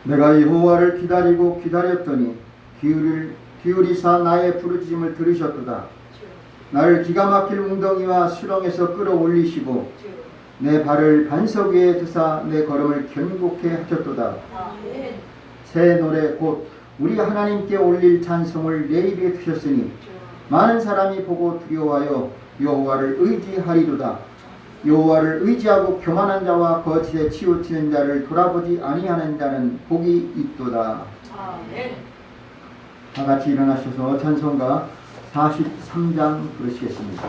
내가 여호와를 기다리고 기다렸더니 기울이사 나의 부르짖음을 들으셨도다. 나를 기가 막힐 웅덩이와 수렁에서 끌어올리시고 내 발을 반석 위에 드사 내 걸음을 견고케 하셨도다. 새 노래 곧 우리 하나님께 올릴 찬송을 내 입에 주셨으니 많은 사람이 보고 두려워하여 여호와를 의지하리로다. 여호와를 의지하고 교만한 자와 거짓에 치우치는 자를 돌아보지 아니하는 자는 복이 있도다. 다 같이 일어나셔서 찬송가 43장 부르시겠습니다.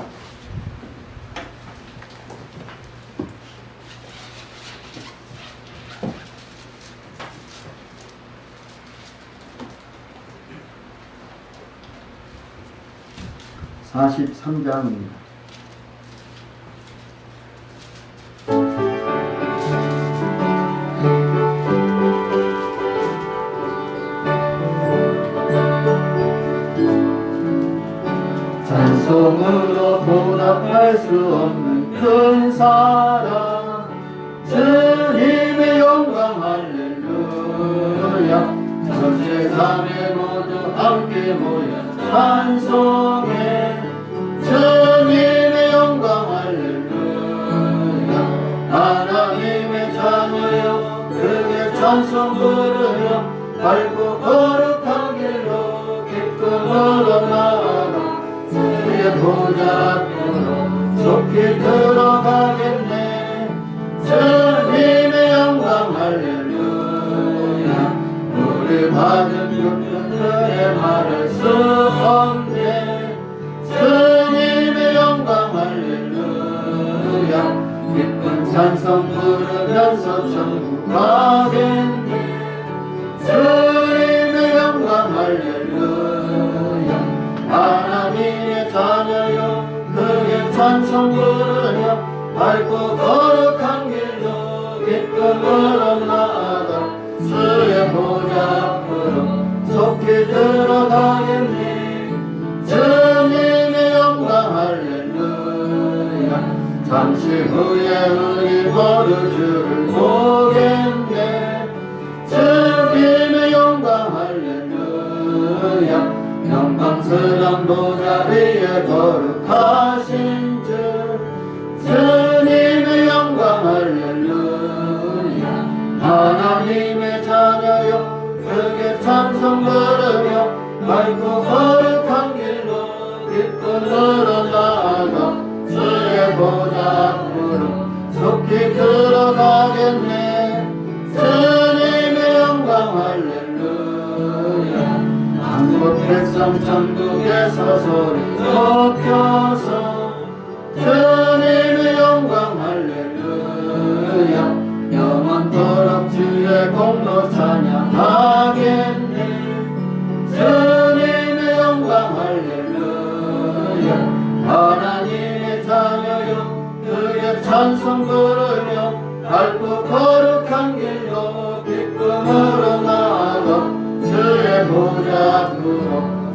(43장입니다) 찬송으로 보답할 수 없는 큰 사랑 주님의 영광 할렐루야. 전 세상에 모두 함께 모여 찬송해 주님의 영광 할렐루야. 하나님의 자녀여 크게 찬송 부르며 밝고 거룩한 길로 기쁨으로 나아가 주의 보좌 앞으로 속히 들어가겠네. 주님의 영광 할렐루야. 우리 받은 기쁨 그에 말할 수 없네. 주님의 영광 할렐루야. 기쁜 찬송 부르면서 천국 가겠네. 주님의 영광 할렐루야. 하나님의 자녀여 크게 찬송 부르며 밝고 거룩한 길로 기쁨으로 나아가 주의 보좌 앞으로 속히 들어가겠네. 주님의 영광 할렐루야. 잠시 후에 우리 모두 주를 보겠네. 주님의 영광 할렐루야. 영광스러운 보좌 위에 거룩하신 주 주님의 영광 할렐루야. 하나님의 자녀여 크게 찬송 부르며 밝고 거룩한 길로 기쁨으로 나아가 주의 보좌 앞으로 속히 들어가겠네. 주님의 영광 할렐루야. 한국 백성 천국에서 소리 높여서 주님의 영광 할렐루야. 영원토록 주의 공로 찬양하겠네. 주님의 영광 할렐루야. 하나님의 자녀여 크게 찬송 부르며 밝고 거룩한 길로 기쁨으로 나아가 주의 보좌 앞으로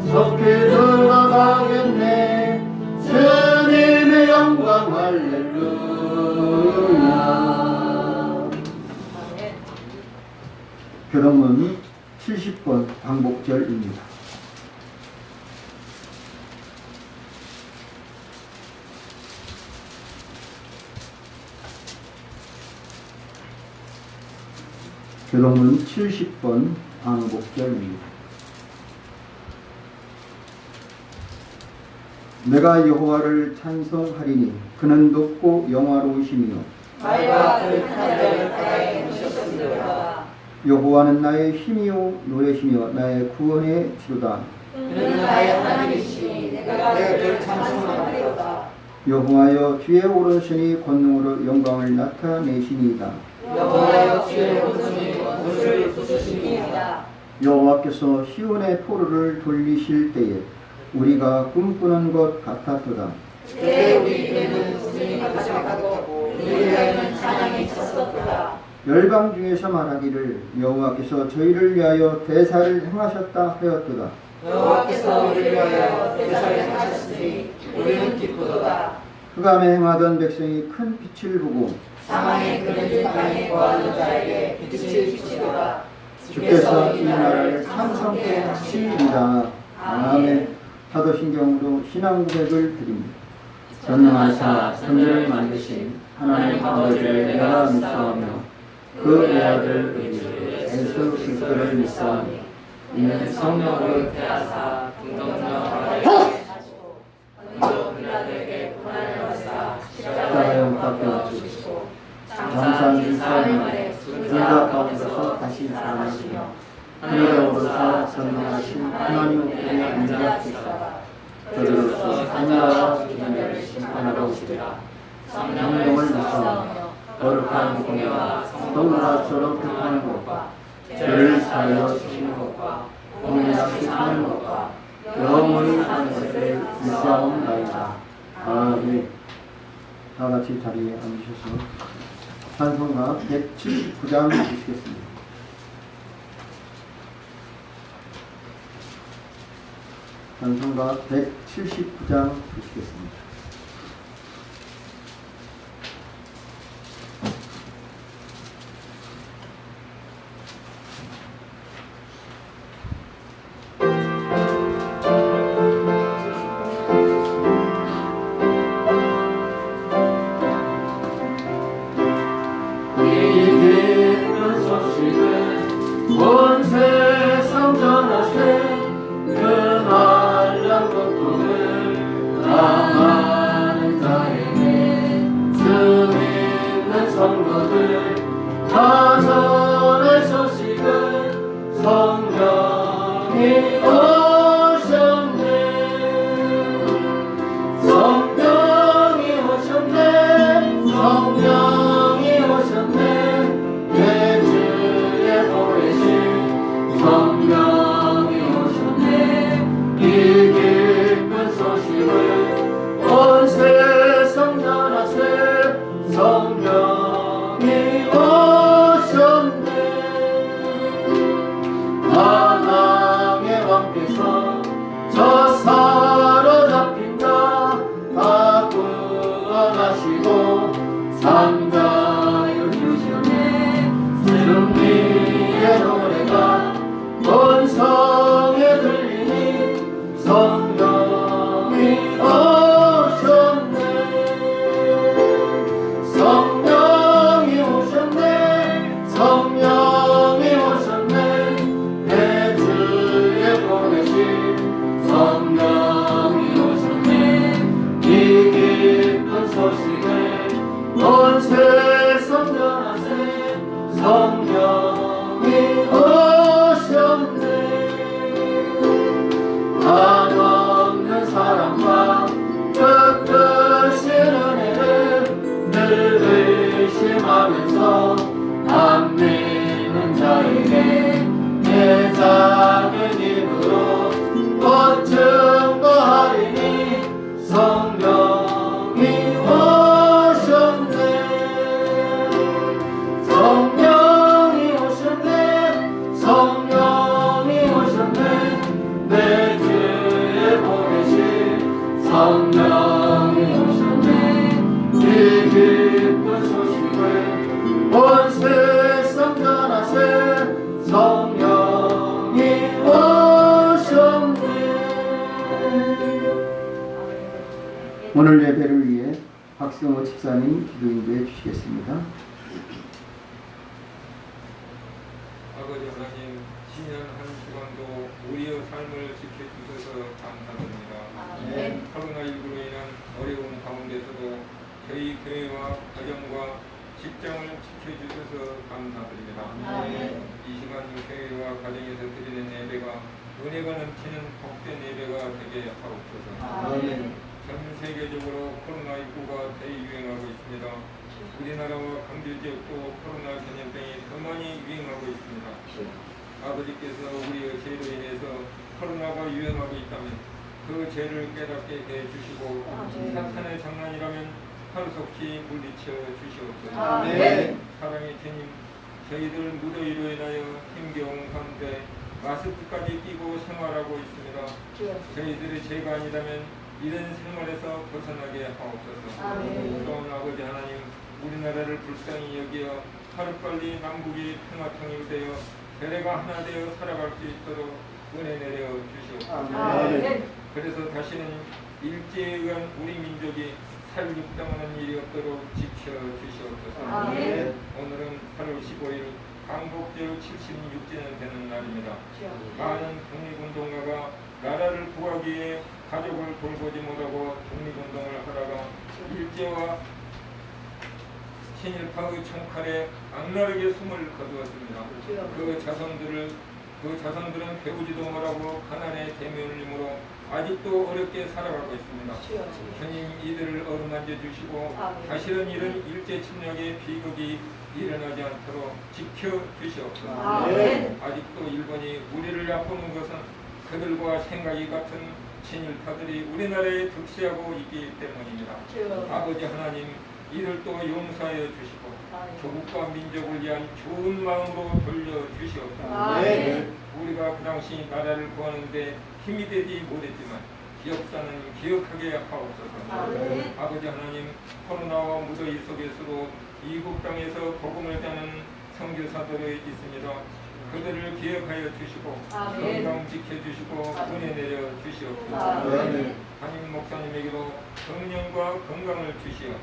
속히 들어가겠네. 주님의 영광 할렐루야. 교동문 70번 광복절입니다. 교동문 70번 광복절입니다. 내가 여호와를 찬송하리니 그는 높고 영화로우시며 말과 그 하늘을 바다에 두셨으리로다. 여호와는 나의 힘이요 노래시며 나의 구원의 지도다. 그는 나의 하나님이시니 내가 그를 찬송하리로다. 여호와여 주의 오른손이 권능으로 영광을 나타내시니이다. 여호와여 주의 오른손이 원수를 부수시니이다. 여호와께서 시온의 포로를 돌리실 때에 우리가 꿈꾸는 것 같았도다. 그때 우리 입에는 웃음이 가득하고 우리 혀에는 찬양이 찼었도다. 열방 중에서 말하기를 여호와께서 저희를 위하여 대사를 행하셨다 하였도다. 여호와께서 우리를 위하여 대사를 행하셨으니 우리는 기쁘도다. 흑암에 행하던 백성이 큰 빛을 보고 사망의 그늘진 땅에 거하는 자에게 빛을 비치도다. 함께 하시리라. 아멘. 사도신경으로 신앙 고백을 드립니다. 전능하사 천지를 만드신 하나님 아버지를 내가 믿사오며 그 외아들 예수 그리스도를 믿사오니 이는 성령으로 태하사 공동정하여 하시고 은혜로 빌라도에게 고난을 받사 십자가에 못 박혀 죽으시고 장사한 사흘 만에 불과 가운데서 다시 살아나시며 하늘에 오르사 전능하신 하나님 우리의 앉아계시다가 저들로서 하나와 인간을 심판하러 오시리라. 성령을 믿사오며 거룩한 공예와 성부라처럼 뜻하는 것과 죄를 사하여 주시는 것과 공의롭게 사는 것과 영원히 사는 것을 믿사옵나이다. 아멘. 다 같이 자리에 앉으셔서 찬송가 179장 주시겠습니다. 찬송가 179장 주시겠습니다. 온 세상 전하세 그 말랑 고통을 당하는 자에게 주 믿는 성도들 다 전할 소식은 성령이 오셨네. 성령이 오셨네. 성령이 오셨네. 내 주의 보내신 성령이 오셨네. 이 기쁜 소식을 온 세상 전하세 성령이 오셨네. 만왕의 왕께서 저 사로잡힌 자 다 구원하시고 삼자유 주시네. 승리의 노래가 온 성에 들리니 성령이 오셨네. 성령이 오셨네. 성령이 오셨네. 내 주에 보내신 성령이 오셨네. 이 기쁜 소식을 온 세상 전하세 성령이 오셨네. 한없는 사랑과 뜻뜻신 은혜를 늘 의심하면서 안 믿는 자에게 내 작은 입으로 곧 증거하리니 성령이 오셨네. 성령이 오셨네. 성령이 오셨네. 내 주에 보내신 성령이 오셨네. 이 기쁜 소식을 온 세상 전하세 성령이 오셨네. 오늘 예배를 위해 박승호 집사님 기도인도해 주시겠습니다. 아버지 하나님, 지난 한 주간도 우리의 삶을 지켜주셔서 감사드립니다. 아멘. 코로나19로 인한 어려움 가운데서도 저희 교회와 가정과 직장을 지켜주셔서 감사드립니다. 아멘. 이 시간 교회와 가정에서 드리는 예배가 은혜가 넘치는 복된 예배가 되게 하옵소서. 아멘. 전 세계적으로 코로나19가 대유행하고 있습니다. 우리나라와 강주 지역도 코로나 전염병이 더 많이 유행하고 있습니다. 아버지께서 우리의 죄로 인해서 코로나가 유행하고 있다면 그 죄를 깨닫게 해주시고 사탄의 장난이라면 하루속히 물리쳐 주시옵소서. 아멘. 사랑의 주님, 저희들 무더위로 인하여 힘겨운 가운데 마스크까지 끼고 생활하고 있습니다. 저희들의 죄가 아니라면 이런 생활에서 벗어나게 하옵소서. 아멘. 또한 아버지 하나님, 우리나라를 불쌍히 여기어 하루빨리 남북이 평화 통일되어 세대가 하나 되어 살아갈 수 있도록 은혜 내려 주시옵소서. 아멘. 그래서 다시는 일제에 의한 우리 민족이 살육당하는 일이 없도록 지켜주시옵소서. 아멘. 오늘은 8월 15일 광복절 76주년 되는 날입니다. 많은 독립운동가가 나라를 구하기 위해 가족을 돌보지 못하고 독립운동을 하다가 일제와 친일파의 총칼에 악랄하게 숨을 거두었습니다. 그 자손들은 배우지도 못하고 가난의 대면을림으로 아직도 어렵게 살아가고 있습니다. 주님 이들을 어루만져 주시고 다시는 이런 일제 침략의 비극이 일어나지 않도록 지켜주시옵소서. 아직도 일본이 우리를 얕보는 것은 그들과 생각이 같은 친일파들이 우리나라에 득세하고 있기 때문입니다. 아버지 하나님 이들도 용서하여 주시고 조국과 민족을 위한 좋은 마음으로 돌려주시옵소서. 우리가 그 당시 나라를 구하는데 힘이 되지 못했지만 기억사는 기억하게 하옵소서. 아버지 하나님 코로나와 무더위 속에서도 이국 땅에서 복음을 전하는 선교사들이 있습니다. 그들을 기억하여 주시고 건강 지켜주시고 은혜 내려 주시옵소서. 담임 목사님에게도 성령과 건강을 주시어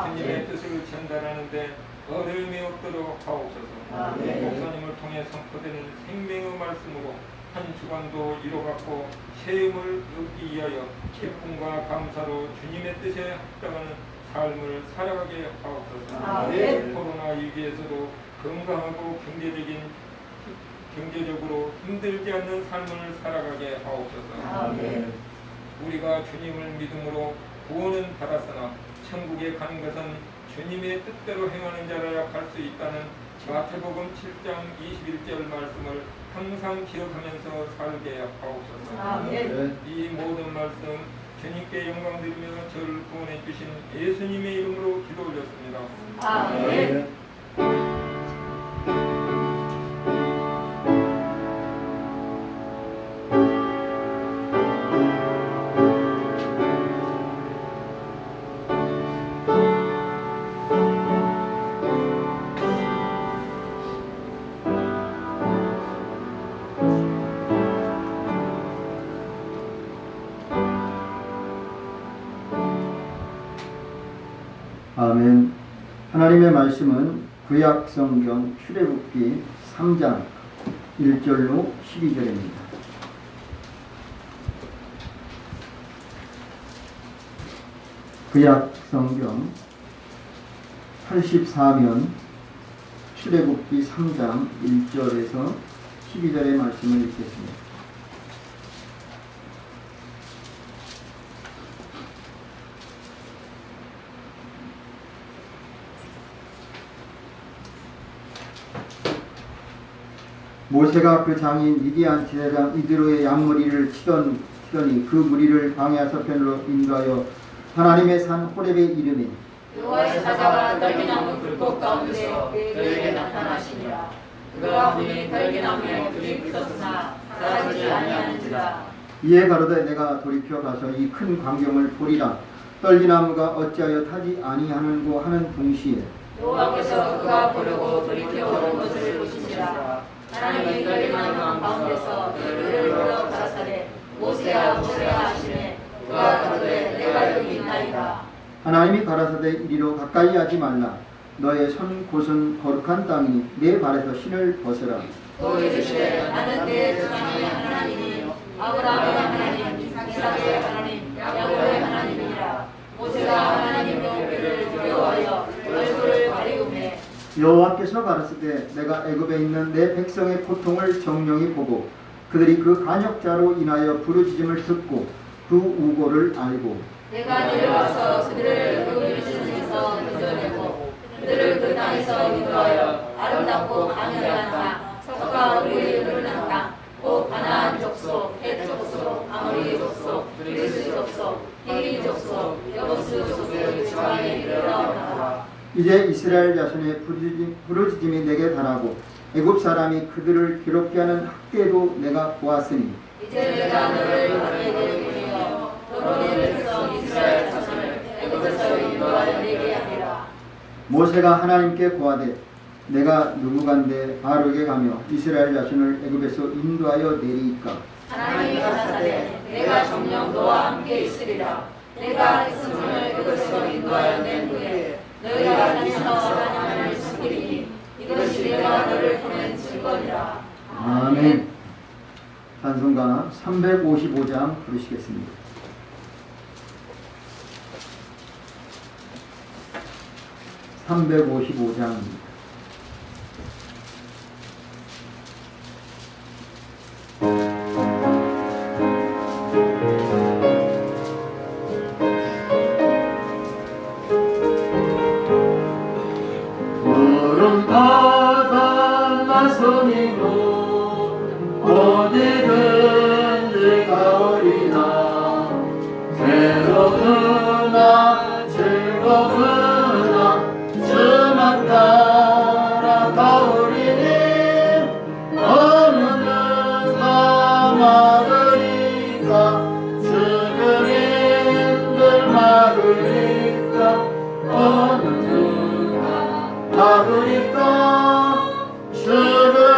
주님의 뜻을 전달하는데 어려움이 없도록 하옵소서. 목사님을 통해 선포되는 생명의 말씀으로 한 주간도 이뤄갖고 체험을 얻기 위하여 기쁨과 감사로 주님의 뜻에 합당하는 삶을 살아가게 하옵소서. 코로나 위기에서도 건강하고 경제적으로 힘들지 않는 삶을 살아가게 하옵소서. 우리가 주님을 믿음으로 구원은 받았으나 천국에 가는 것은 주님의 뜻대로 행하는 자라야 갈 수 있다는 마태복음 7장 21절 말씀을 항상 기억하면서 살게 하옵소서. 이 모든 말씀 주님께 영광 드리며 저를 구원해 주신 예수님의 이름으로 기도 올렸습니다. 아멘. 아멘. 하나님의 말씀은 구약 성경 출애굽기 3장 1절로 12절입니다. 구약 성경 84면 출애굽기 3장 1절에서 12절의 말씀을 읽겠습니다. 모세가 그 장인 미디안 제사장 이드로의 양머리를 치더니 그 무리를 광야 서편으로 인도하여 하나님의 산 호렙에 이르매 여호와의 사자가 떨기나무 불꽃 가운데서 그에게 나타나시니라. 그가 보니 떨기나무에 불이 붙었으나 사라지지 아니하는지라. 이에 가로되 내가 돌이켜 가서 이 큰 광경을 보리라. 떨기나무가 어찌하여 타지 아니하는고 하는 동시에 여호와께서 그가 보려고 돌이켜 오는 것을 보시니라. 하나님이 떨기나무 가운데서 그를 불러 가라사대 모세야 모세야 하시매 그가 가로되 내가 여기 있나이다. 하나님이 가라사대 이리로 가까이 하지 말라. 너의 선 곳은 거룩한 땅이니 내 발에서 신을 벗으라. 또 이르시되 나는 내 조상의 하나님이 아브라함의 하나님 이삭의 하나님 야곱의 하나님이니라. 모세가 하나님의 오기를 두려워하여 얼굴을 가리우매 여호와께서 가라사대 내가 애굽에 있는 내 백성의 고통을 정령히 보고 그들이 그 간역자로 인하여 부르짖음을 듣고 그 우고를 알고 내가 내려와서 그들을 그 밀신에서 건져내고 그들을 그 땅에서 인도하여 아름답고 아미한 땅 석과 물이 흐르는 땅 곧 가나안 족속, 헷 족속, 아모리 족속, 그리스 족속, 히위 족속, 여부스 족속의 지방에 이르러나라. 이제 이스라엘 자손의 부르짖음이 내게 달하고 애굽 사람이 그들을 괴롭게 하는 학대도 내가 보았으니 이제 내가 너를 바르게 되리며 너로 내 백성 이스라엘 자손을 애굽에서 인도하여 내게 하리라. 모세가 하나님께 고하되 내가 누구간데 바로에게 가며 이스라엘 자손을 애굽에서 인도하여 내리이까. 하나님이 가라사대 내가 정녕 너와 함께 있으리라. 내가 백성을 애굽에서 인도하여 낸 후에 너희가 다니서 사냥을 지키리니 이것이 내가 너를 보낸 증거니라. 아멘. 찬송가 355장 부르시겠습니다. (355장입니다) 푸른 바다 나선이고 어디든 즐거우리나 괴로우나 즐거우나 주만 따라 가오리니 어느 누가 막으리까 주그림들 막으리까 어느 누가 막으리까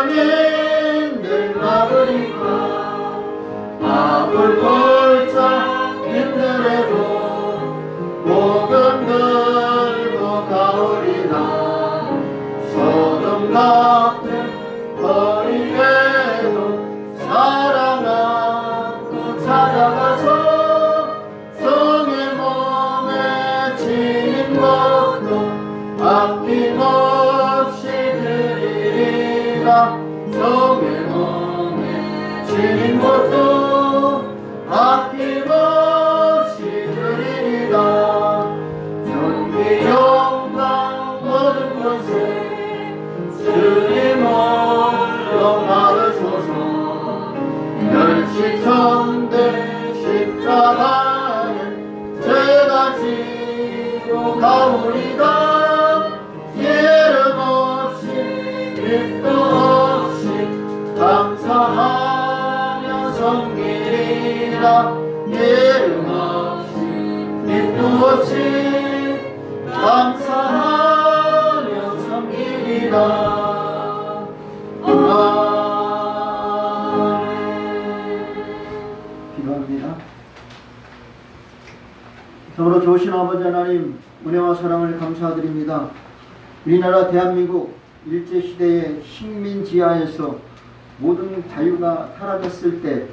주그림들 막으리까 앞을 골짜 힘들어도 목은 들고 가오리나 소돔 같은 거리에도 사랑하고 찾아가서 성의 몸에 지닌 것도 아낌없이 드리리라 성의 몸에 지닌 것도 아낌없이 드리리라 존귀 영광 모든 것에 주님 홀로 나으소서 멸시천대 십자가에 죄가 지고 가오리다 예름 없이 빛도 없이 감사하며 섬기리라 예름 없이 빛도 없이 감사하며 섬기리라 기도합니다. 성으로 좋으신 아버지 하나님, 은혜와 사랑을 감사드립니다. 우리나라 대한민국 일제시대의 식민지하에서 모든 자유가 사라졌을 때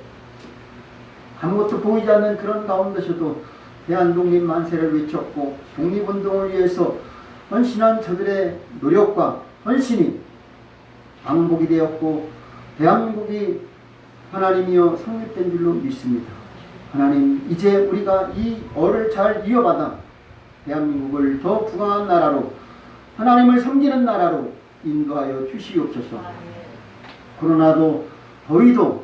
아무것도 보이지 않는 그런 가운데서도 대한독립 만세를 외쳤고 독립운동을 위해서 헌신한 저들의 노력과 헌신이 방복이 되었고 대한민국이 하나님이여 성립된 줄로 믿습니다. 하나님, 이제 우리가 이 얼을 잘 이어받아 대한민국을 더 부강한 나라로 하나님을 섬기는 나라로 인도하여 주시옵소서. 그러나도 더위도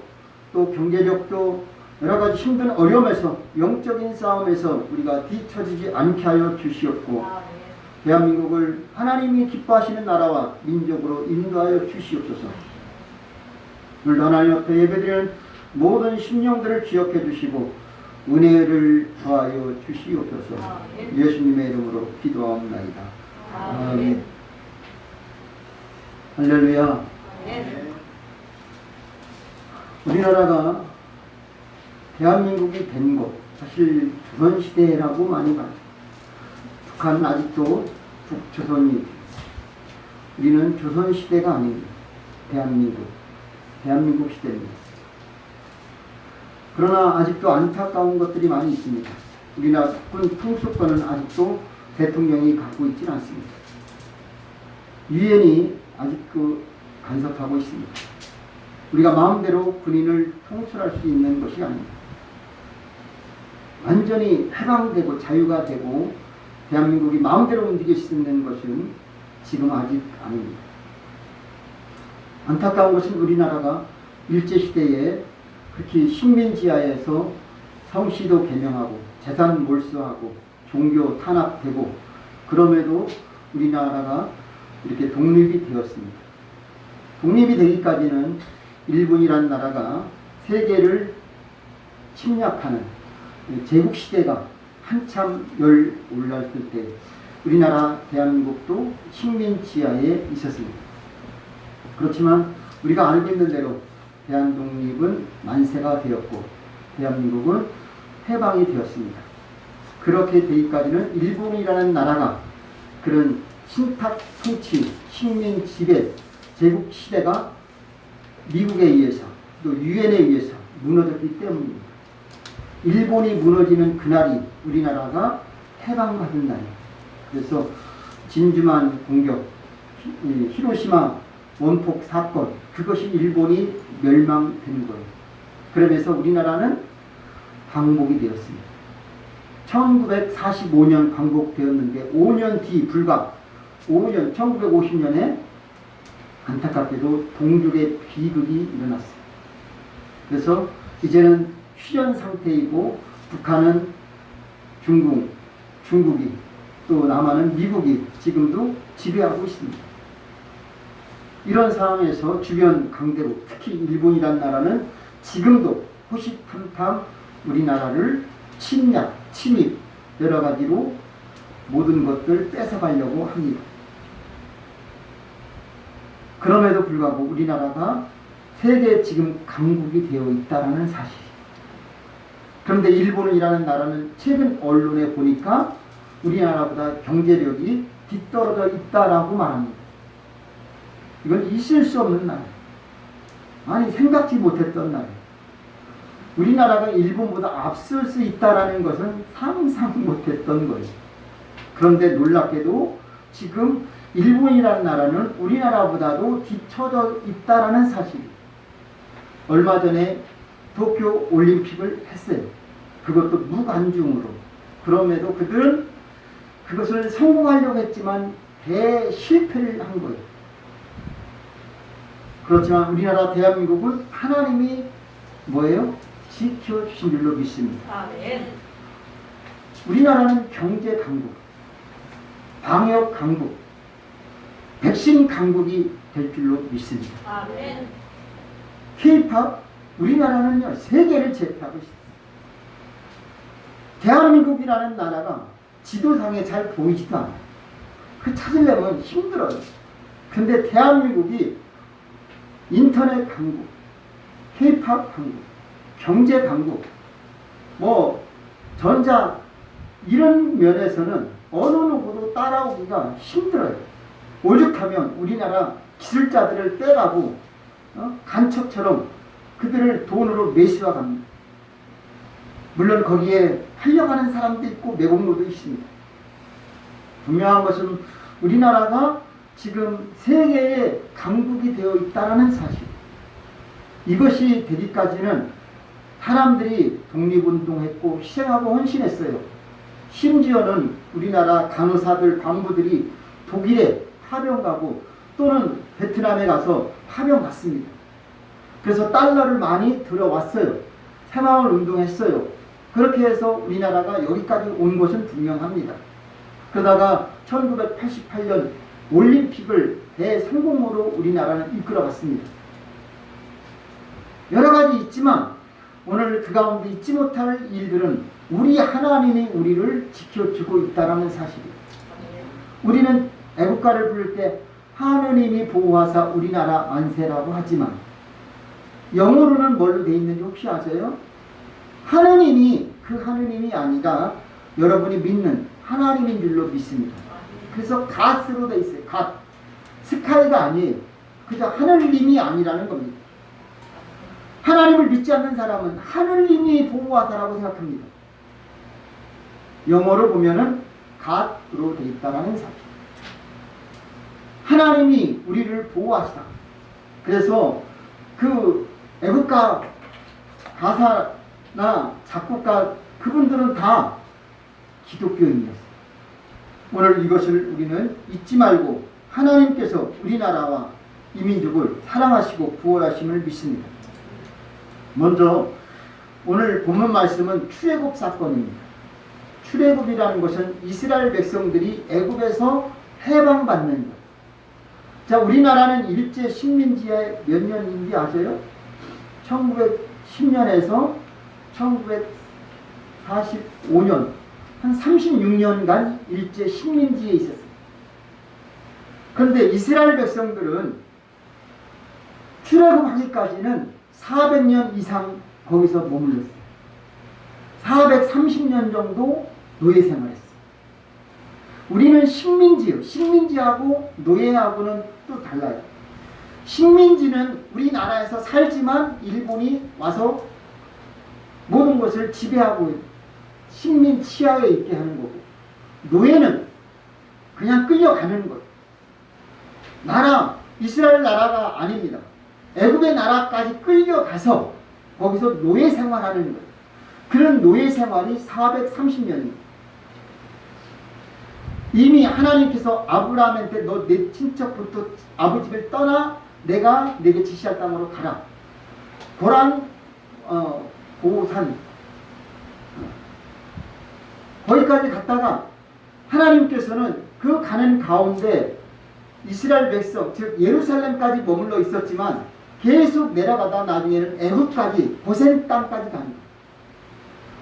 또 경제력도 여러가지 힘든 어려움에서 영적인 싸움에서 우리가 뒤처지지 않게 하여 주시옵고 대한민국을 하나님이 기뻐하시는 나라와 민족으로 인도하여 주시옵소서. 오늘도 하나님 앞에 예배드리는 모든 심령들을 기억해 주시고 은혜를 더하여 주시옵소서. 예수님의 이름으로 기도하옵나이다. 아멘. 할렐루야. 우리나라가 대한민국이 된 것, 사실 조선시대라고 많이 봐요. 북한은 아직도 북조선이, 우리는 조선시대가 아닙니다. 대한민국 시대입니다. 그러나 아직도 안타까운 것들이 많이 있습니다. 우리나라 국군 통수권은 아직도 대통령이 갖고 있지는 않습니다. 유엔이 아직도 간섭하고 있습니다. 우리가 마음대로 군인을 통솔할 수 있는 것이 아닙니다. 완전히 해방되고 자유가 되고 대한민국이 마음대로 움직일 수 있는 것은 지금 아직 아닙니다. 안타까운 것은 우리나라가 일제시대에 그렇게 식민지하에서 성씨도 개명하고 재산 몰수하고 종교 탄압되고 그럼에도 우리나라가 이렇게 독립이 되었습니다. 독립이 되기까지는 일본이라는 나라가 세계를 침략하는 제국시대가 한참 열 올랐을 때 우리나라 대한민국도 식민지하에 있었습니다. 그렇지만 우리가 알고 있는 대로 대한독립은 만세가 되었고 대한민국은 해방이 되었습니다. 그렇게 되기까지는 일본이라는 나라가 그런 신탁 통치, 식민 지배, 제국 시대가 미국에 의해서 또 유엔에 의해서 무너졌기 때문입니다. 일본이 무너지는 그날이 우리나라가 해방받은 날이에요. 그래서 진주만 공격, 히로시마 원폭 사건, 그것이 일본이 멸망되는 거예요. 그러면서 우리나라는 광복이 되었습니다. 1945년 광복되었는데 5년 뒤 불과 5년 1950년에 안타깝게도 동족의 비극이 일어났어요. 그래서 이제는 휴전 상태이고 북한은 중국이 또 남한은 미국이 지금도 지배하고 있습니다. 이런 상황에서 주변 강대로 특히 일본이란 나라는 지금도 호시탐탐 우리나라를 침략, 침입 여러 가지로 모든 것들 뺏어가려고 합니다. 그럼에도 불구하고 우리나라가 세계 지금 강국이 되어 있다는 사실이에요. 그런데 일본이라는 나라는 최근 언론에 보니까 우리나라보다 경제력이 뒤떨어져 있다라고 말합니다. 이건 있을 수 없는 나라예요. 아니 생각지 못했던 나라예요. 우리나라가 일본보다 앞설 수 있다라는 것은 상상 못했던 거예요. 그런데 놀랍게도 지금 일본이라는 나라는 우리나라보다도 뒤처져 있다라는 사실이에요. 얼마 전에 도쿄 올림픽을 했어요. 그것도 무관중으로. 그럼에도 그들은 그것을 성공하려고 했지만 대실패를 한 거예요. 그렇지만 우리나라 대한민국은 하나님이 뭐예요? 지켜주신 줄로 믿습니다. 아멘. 우리나라는 경제 강국, 방역 강국, 백신 강국이 될 줄로 믿습니다. 아멘. K-팝 우리나라는요 세계를 제패하고 있습니다. 대한민국이라는 나라가 지도상에 잘 보이지도 않아요. 그 찾으려면 힘들어요. 근데 대한민국이 인터넷 강국, K-팝 강국, 경제 강국, 뭐 전자 이런 면에서는 어느 누구도 따라오기가 힘들어요. 오죽하면 우리나라 기술자들을 빼가고 간첩처럼 그들을 돈으로 매수해 갑니다. 물론 거기에 팔려가는 사람도 있고 매국노도 있습니다. 분명한 것은 우리나라가 지금 세계의 강국이 되어 있다는 사실. 이것이 되기까지는 사람들이 독립운동했고 희생하고 헌신했어요. 심지어는 우리나라 간호사들, 간부들이 독일에 파병 가고 또는 베트남에 가서 파병 갔습니다. 그래서 달러를 많이 들어왔어요. 새마을 운동했어요. 그렇게 해서 우리나라가 여기까지 온 것은 분명합니다. 그러다가 1988년 올림픽을 대성공으로 우리나라는 이끌어갔습니다. 여러 가지 있지만 오늘 그 가운데 잊지 못할 일들은 우리 하나님이 우리를 지켜주고 있다는 사실이에요. 우리는 애국가를 부를 때 하느님이 보호하사 우리나라 만세라고 하지만 영어로는 뭘로 되어 있는지 혹시 아세요? 하느님이 그 하느님이 아니라 여러분이 믿는 하나님인 줄로 믿습니다. 그래서 갓으로 되어 있어요. 갓. 스카이가 아니에요. 그저 하느님이 아니라는 겁니다. 하나님을 믿지 않는 사람은 하느님이 보호하사라고 생각합니다. 영어로 보면은 God로 되어 있다는 사실. 하나님이 우리를 보호하시다. 그래서 그 애국가 가사나 작곡가 그분들은 다 기독교인이었어요. 오늘 이것을 우리는 잊지 말고 하나님께서 우리나라와 이민족을 사랑하시고 구원하심을 믿습니다. 먼저 오늘 본문 말씀은 출애굽 사건입니다. 출애굽이라는 것은 이스라엘 백성들이 애굽에서 해방받는 것. 자, 우리나라는 일제 식민지에 몇 년인지 아세요? 1910년에서 1945년 한 36년간 일제 식민지에 있었어요. 그런데 이스라엘 백성들은 출애굽하기까지는 400년 이상 거기서 머물렀어요. 430년 정도 노예 생활했어요. 우리는 식민지요. 식민지하고 노예하고는 또 달라요. 식민지는 우리나라에서 살지만 일본이 와서 모든 것을 지배하고 식민 치하에 있게 하는 거고, 노예는 그냥 끌려가는 거예요. 이스라엘 나라가 아닙니다. 애굽의 나라까지 끌려가서 거기서 노예 생활하는 거예요. 그런 노예 생활이 430년입니다. 이미 하나님께서 아브라함한테 너 내 친척부터 아버지를 떠나 내가 내게 지시할 땅으로 가라. 고란 고산 거기까지 갔다가 하나님께서는 그 가는 가운데 이스라엘 백성 즉 예루살렘까지 머물러 있었지만 계속 내려가다 나중에는 애굽까지 고센 땅까지 가는 거예요.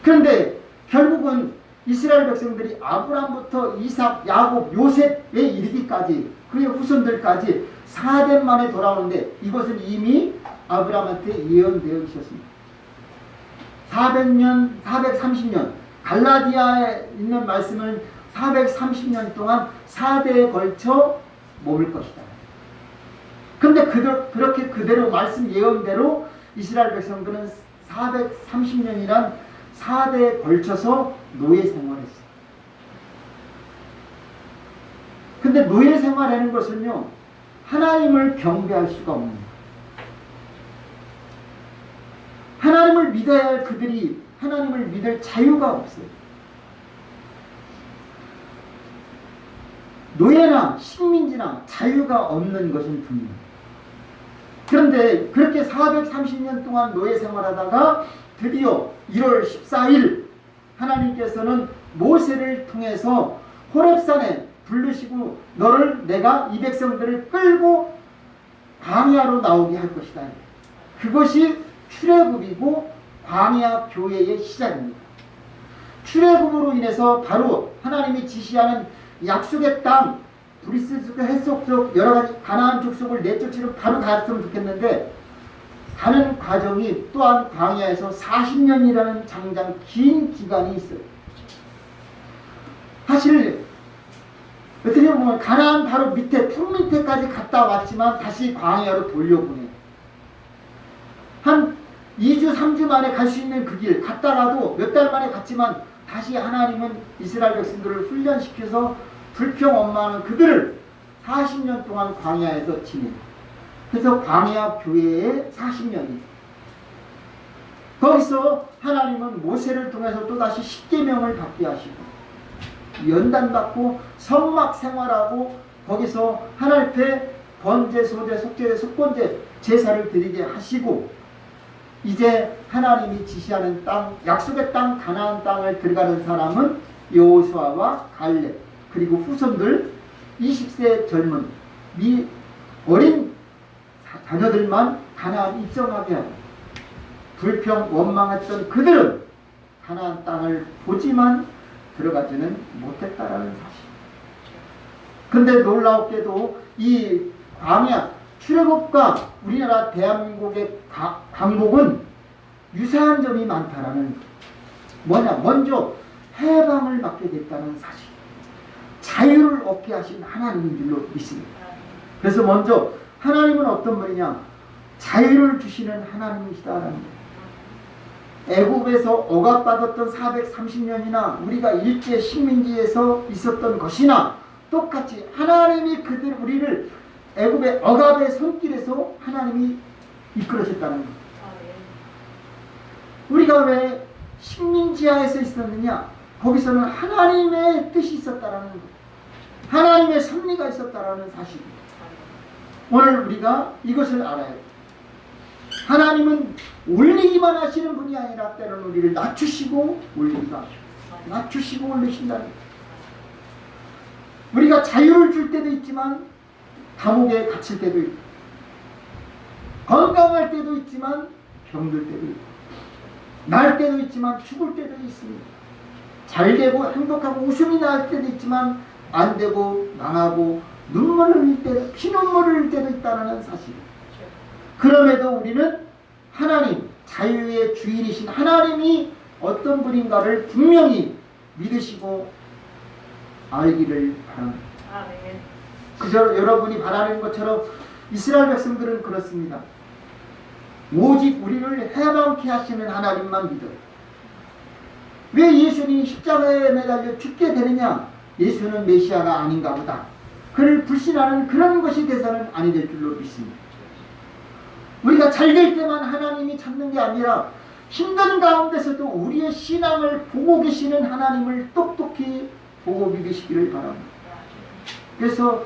그런데 결국은 이스라엘 백성들이 아브라함부터 이삭, 야곱, 요셉에 이르기까지 그의 후손들까지 4대 만에 돌아오는데 이것은 이미 아브라함한테 예언되어 있었습니다. 400년, 430년 갈라디아에 있는 말씀은 430년 동안 4대에 걸쳐 머물 것이다. 그런데 그렇게 그대로 말씀 예언대로 이스라엘 백성들은 430년이란 4대에 걸쳐서 노예 생활했어요. 근데 노예 생활하는 것은요, 하나님을 경배할 수가 없는 거예요. 하나님을 믿어야 할 그들이 하나님을 믿을 자유가 없어요. 노예나 식민지나 자유가 없는 것은 분명해요. 그런데 그렇게 430년 동안 노예 생활하다가 드디어 1월 14일 하나님께서는 모세를 통해서 호렙산에 부르시고 너를 내가 이 백성들을 끌고 광야로 나오게 할 것이다. 그것이 출애굽이고 광야 교회의 시작입니다. 출애굽으로 인해서 바로 하나님이 지시하는 약속의 땅, 브리스 속, 헷속 속 여러 가지 가나안 족속을 내쫓으러 바로 갔으면 좋겠는데 가는 과정이 또한 광야에서 40년이라는 장장 긴 기간이 있어요. 사실 어떻게 보면 가나안 바로 밑에 풀 밑에까지 갔다 왔지만 다시 광야로 돌려보내요. 한 2주 3주 만에 갈 수 있는 그 길 갔다가도 몇 달 만에 갔지만 다시 하나님은 이스라엘 백성들을 훈련시켜서 불평원망하는 그들을 40년 동안 광야에서 지내요. 그래서 광야 교회의 40년이 거기서 하나님은 모세를 통해서 또다시 십계명을 받게 하시고 연단받고 성막 생활하고 거기서 하나님 앞에 번제, 소제, 속죄, 속건제 제사를 드리게 하시고 이제 하나님이 지시하는 땅, 약속의 땅, 가나안 땅을 들어가는 사람은 여호수아와 갈렙 그리고 후손들 20세 젊은 어린 자녀들만 가나안 입성하게 하고 불평 원망했던 그들은 가나안 땅을 보지만 들어가지는 못했다라는 사실. 근데 놀랍게도 이 광야 출애굽과 우리나라 대한민국의 광복은 유사한 점이 많다라는 뭐냐 먼저 해방을 받게 됐다는 사실. 자유를 얻게 하신 하나님인 줄로 믿습니다. 그래서 먼저 하나님은 어떤 분이냐 자유를 주시는 하나님이시다라는 거예요. 애굽에서 억압받았던 430년이나 우리가 일제 식민지에서 있었던 것이나 똑같이 하나님이 우리를 애굽의 억압의 손길에서 하나님이 이끌으셨다는 거예요. 우리가 왜 식민지하에서 있었느냐? 거기서는 하나님의 뜻이 있었다라는 거예요. 하나님의 섭리가 있었다라는 사실입니다. 오늘 우리가 이것을 알아야 돼요. 하나님은 올리기만 하시는 분이 아니라 때로는 우리를 낮추시고 올리기도 하시고 낮추시고 올리신다는 거예요. 우리가 자유를 줄 때도 있지만 감옥에 갇힐 때도 있고 건강할 때도 있지만 병들 때도 있고 날 때도 있지만 죽을 때도 있습니다. 잘 되고 행복하고 웃음이 나올 때도 있지만 안 되고 망하고 눈물을 흘릴 때도 피눈물을 흘릴 때도 있다는 사실. 그럼에도 우리는 하나님, 자유의 주인이신 하나님이 어떤 분인가를 분명히 믿으시고 알기를 바랍니다. 아멘. 그저 여러분이 바라는 것처럼 이스라엘 백성들은 그렇습니다. 오직 우리를 해방케 하시는 하나님만 믿어요. 왜 예수님이 십자가에 매달려 죽게 되느냐? 예수는 메시아가 아닌가 보다. 그를 불신하는 그런 것이 돼서는 아니 될 줄로 믿습니다. 우리가 잘 될 때만 하나님이 찾는 게 아니라 힘든 가운데서도 우리의 신앙을 보고 계시는 하나님을 똑똑히 보고 믿으시기를 바랍니다. 그래서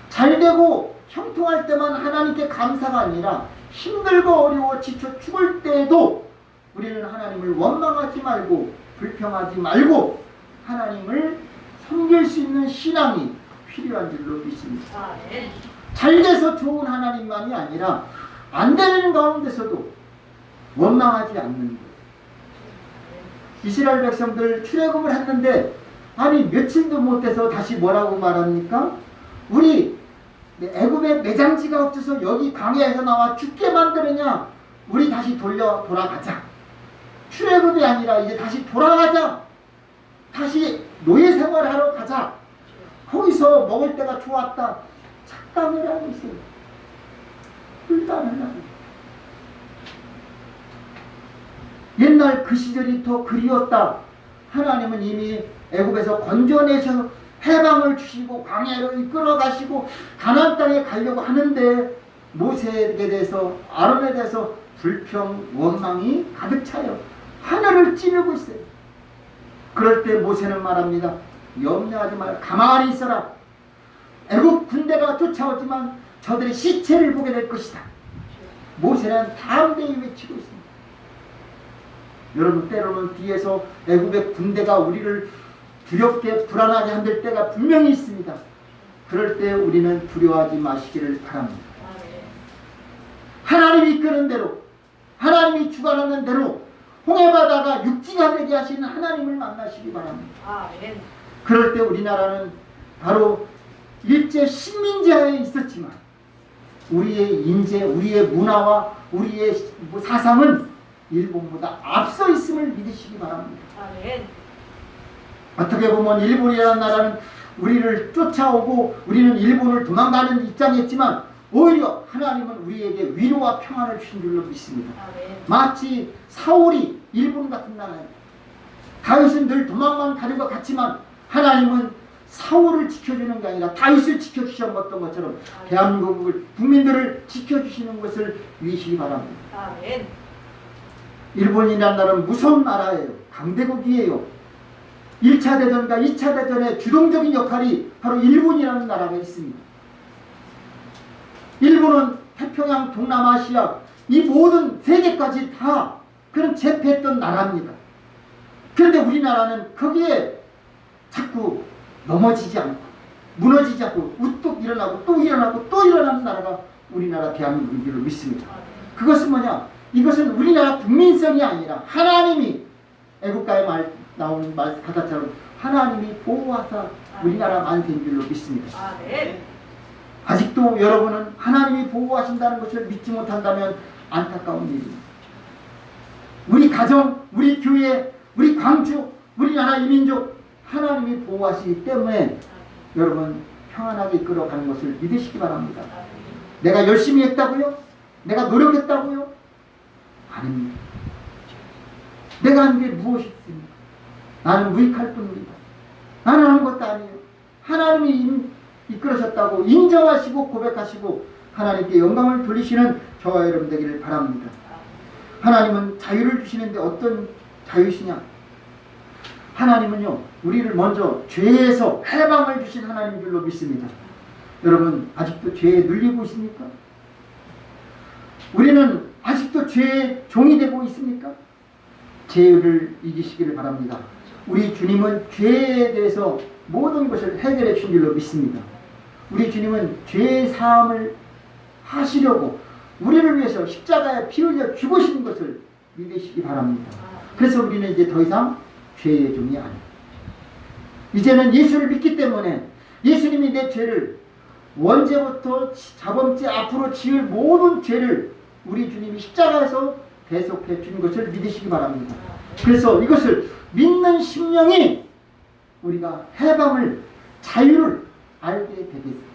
잘 되고 형통할 때만 하나님께 감사가 아니라 힘들고 어려워 지쳐 죽을 때에도 우리는 하나님을 원망하지 말고 불평하지 말고 하나님을 섬길 수 있는 신앙이 필요한 줄로 믿습니다. 아멘. 잘 돼서 좋은 하나님만이 아니라 안 되는 가운데서도 원망하지 않는 거예요. 이스라엘 백성들 출애굽을 했는데 아니 며칠도 못 돼서 다시 뭐라고 말합니까? 우리 애굽에 매장지가 없어서 여기 광야에서 나와 죽게 만드느냐? 우리 다시 돌아가자. 출애굽이 아니라 이제 다시 돌아가자. 다시 노예 생활하러 가자. 거기서 먹을 때가 좋았다. 착각을 하고 있어요. 불단을 하고. 옛날 그 시절이 더 그리웠다. 하나님은 이미 애굽에서 건져내셔 해방을 주시고 광야로 이끌어 가시고 가나안 땅에 가려고 하는데 모세에게 대해서 아론에 대해서 불평 원망이 가득 차요. 하늘을 찌르고 있어요. 그럴 때 모세는 말합니다. 염려하지 말고 가만히 있어라. 애굽 군대가 쫓아오지만 저들의 시체를 보게 될 것이다. 모세는 담대히 외치고 있습니다. 여러분 때로는 뒤에서 애굽의 군대가 우리를 두렵게 불안하게 만들 때가 분명히 있습니다. 그럴 때 우리는 두려워하지 마시기를 바랍니다. 하나님이 이끄는 대로 하나님이 주관하는 대로 홍해바다가 육지가 되게 하시는 하나님을 만나시기 바랍니다. 아멘. 그럴 때 우리나라는 바로 일제 식민지하에 있었지만 우리의 인재, 우리의 문화와 우리의 사상은 일본보다 앞서 있음을 믿으시기 바랍니다. 아멘. 어떻게 보면 일본이라는 나라는 우리를 쫓아오고 우리는 일본을 도망가는 입장이었지만 오히려 하나님은 우리에게 위로와 평안을 주신 줄로 믿습니다. 아멘. 마치 사울이 일본 같은 나라예요. 다윗은 늘 도망만 가는 것 같지만 하나님은 사울을 지켜주는 게 아니라 다윗을 지켜주셨던 것처럼 대한민국을 국민들을 지켜주시는 것을 믿으시기 바랍니다. 아멘. 일본이라는 나라는 무서운 나라예요. 강대국이에요. 1차 대전과 2차 대전의 주동적인 역할이 바로 일본이라는 나라가 있습니다. 일본은 태평양, 동남아시아 이 모든 세계까지 다 그런 제패했던 나라입니다. 그런데 우리나라는 거기에 자꾸 넘어지지 않고 무너지지 않고 우뚝 일어나고 또 일어나고 또 일어나는 나라가 우리나라 대한민국인 줄로 믿습니다. 그것은 뭐냐? 이것은 우리나라 국민성이 아니라 하나님이 애국가에 나오는 바다처럼 하나님이 보호하사 우리나라 만세인 줄로 믿습니다. 아멘. 아직도 여러분은 하나님이 보호하신다는 것을 믿지 못한다면 안타까운 일입니다. 우리 가정, 우리 교회, 우리 광주, 우리나라 이민족 하나님이 보호하시기 때문에 여러분 평안하게 이끌어가는 것을 믿으시기 바랍니다. 내가 열심히 했다고요? 내가 노력했다고요? 아닙니다. 내가 한 게 무엇이 있습니까? 나는 무익할 뿐입니다. 나는 아무것도 아니에요. 하나님이 이끌으셨다고 인정하시고 고백하시고 하나님께 영광을 돌리시는 저와 여러분 되기를 바랍니다. 하나님은 자유를 주시는데 어떤 자유시냐? 하나님은요 우리를 먼저 죄에서 해방을 주신 하나님인 줄로 믿습니다. 여러분 아직도 죄에 눌리고 있습니까? 우리는 아직도 죄의 종이 되고 있습니까? 죄를 이기시기를 바랍니다. 우리 주님은 죄에 대해서 모든 것을 해결해 주신 줄로 믿습니다. 우리 주님은 죄의 사함을 하시려고 우리를 위해서 십자가에 피 흘려 죽으신 것을 믿으시기 바랍니다. 그래서 우리는 이제 더 이상 죄의 종이 아닙니다. 이제는 예수를 믿기 때문에 예수님이 내 죄를 원죄부터 자범죄 앞으로 지을 모든 죄를 우리 주님이 십자가에서 대속해 준 것을 믿으시기 바랍니다. 그래서 이것을 믿는 심령이 우리가 해방을, 자유를 알게 되겠습니다.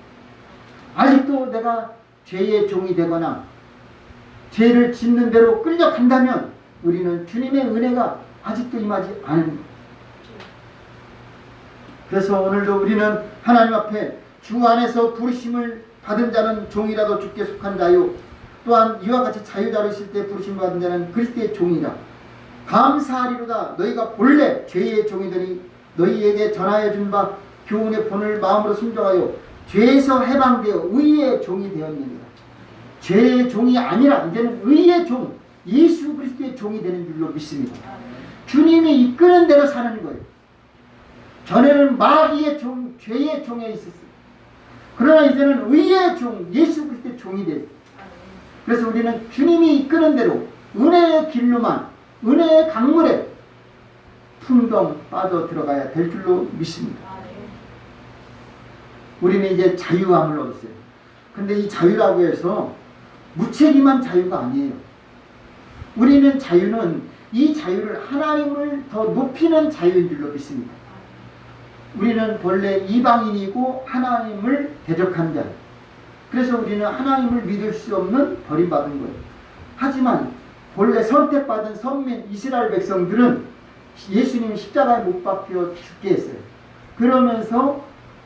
아직도 내가 죄의 종이 되거나 죄를 짓는 대로 끌려간다면 우리는 주님의 은혜가 아직도 임하지 않습니다. 그래서 오늘도 우리는 하나님 앞에 주 안에서 부르심을 받은 자는 종이라도 주께 속한 자요, 또한 이와 같이 자유자로 있을 때 부르심을 받은 자는 그리스도의 종이라. 감사하리로다. 너희가 본래 죄의 종이더니 너희에게 전하여 준 바 교훈의 본을 마음으로 순종하여 죄에서 해방되어 의의 종이 되었느니라. 죄의 종이 아니라 이제는 의의 종, 예수 그리스도의 종이 되는 줄로 믿습니다. 주님이 이끄는 대로 사는 거예요. 전에는 마귀의 종, 죄의 종에 있었어요. 그러나 이제는 의의 종, 예수 그리스도의 종이 돼요. 그래서 우리는 주님이 이끄는 대로 은혜의 길로만, 은혜의 강물에 풍덩 빠져 들어가야 될 줄로 믿습니다. 우리는 이제 자유함을 얻었어요. 근데 이 자유라고 해서 무책임한 자유가 아니에요. 우리는 자유는, 이 자유를 하나님을 더 높이는 자유인 줄로 믿습니다. 우리는 본래 이방인이고 하나님을 대적한 자. 그래서 우리는 하나님을 믿을 수 없는 버림받은 거예요. 하지만 본래 선택받은 선민 이스라엘 백성들은 예수님이 십자가에 못 박혀 죽게 했어요. 그러면서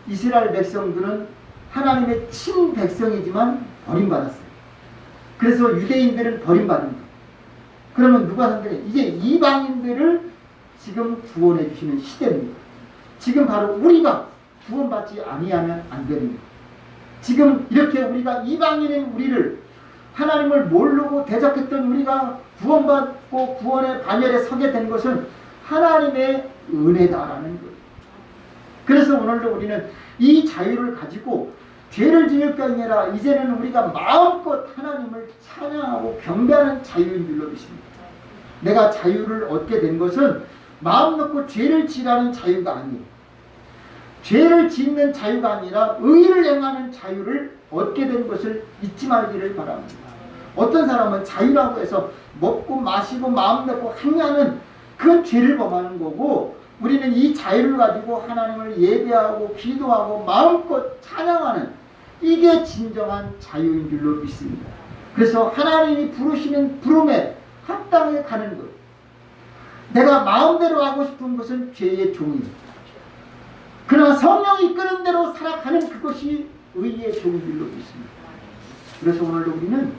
이스라엘 백성들은 하나님의 친백성이지만 버림받았어요. 그래서 유대인들은 버림받은 거예요. 그러면 누가 상대해? 이제 이방인들을 지금 구원해 주시는 시대입니다. 지금 바로 우리가 구원받지 아니하면 안 됩니다. 지금 이렇게 우리가 이방인인 우리를, 하나님을 모르고 대적했던 우리가 구원받고 구원의 반열에 서게 된 것은 하나님의 은혜다라는 거예요. 그래서 오늘도 우리는 이 자유를 가지고 죄를 지을 게 아니라 이제는 우리가 마음껏 하나님을 찬양하고 경배하는 자유인 줄로 믿습니다. 내가 자유를 얻게 된 것은 마음 놓고 죄를 지라는 자유가 아니에요. 죄를 짓는 자유가 아니라 의를 행하는 자유를 얻게 된 것을 잊지 말기를 바랍니다. 어떤 사람은 자유라고 해서 먹고 마시고 마음 놓고 행하는 그 죄를 범하는 거고, 우리는 이 자유를 가지고 하나님을 예배하고 기도하고 마음껏 찬양하는, 이게 진정한 자유인 줄로 믿습니다. 그래서 하나님이 부르시는 부름에 합당해 가는 것. 내가 마음대로 하고 싶은 것은 죄의 종입니다. 그러나 성령이 이끄는 대로 살아가는 그것이 의의 종인 줄로 믿습니다. 그래서 오늘도 우리는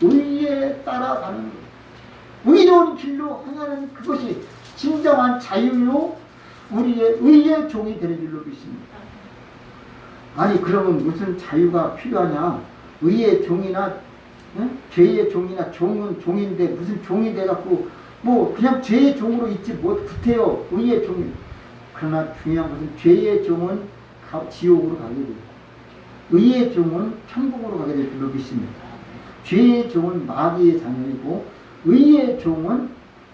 의에 따라가는 것, 의로운 길로 행하는 그것이 진정한 자유요, 우리의 의의 종이 되는 줄로 믿습니다. 아니 그러면 무슨 자유가 필요하냐? 의의 종이나 죄의 종이나 종은 종인데 무슨 종이 돼갖고 뭐 그냥 죄의 종으로 있지 못 붙어요. 의의 종이. 그러나 중요한 것은 죄의 종은 지옥으로 가게 돼요. 의의 종은 천국으로 가게 될 줄로 믿습니다. 죄의 종은 마귀의 자녀이고 의의 종은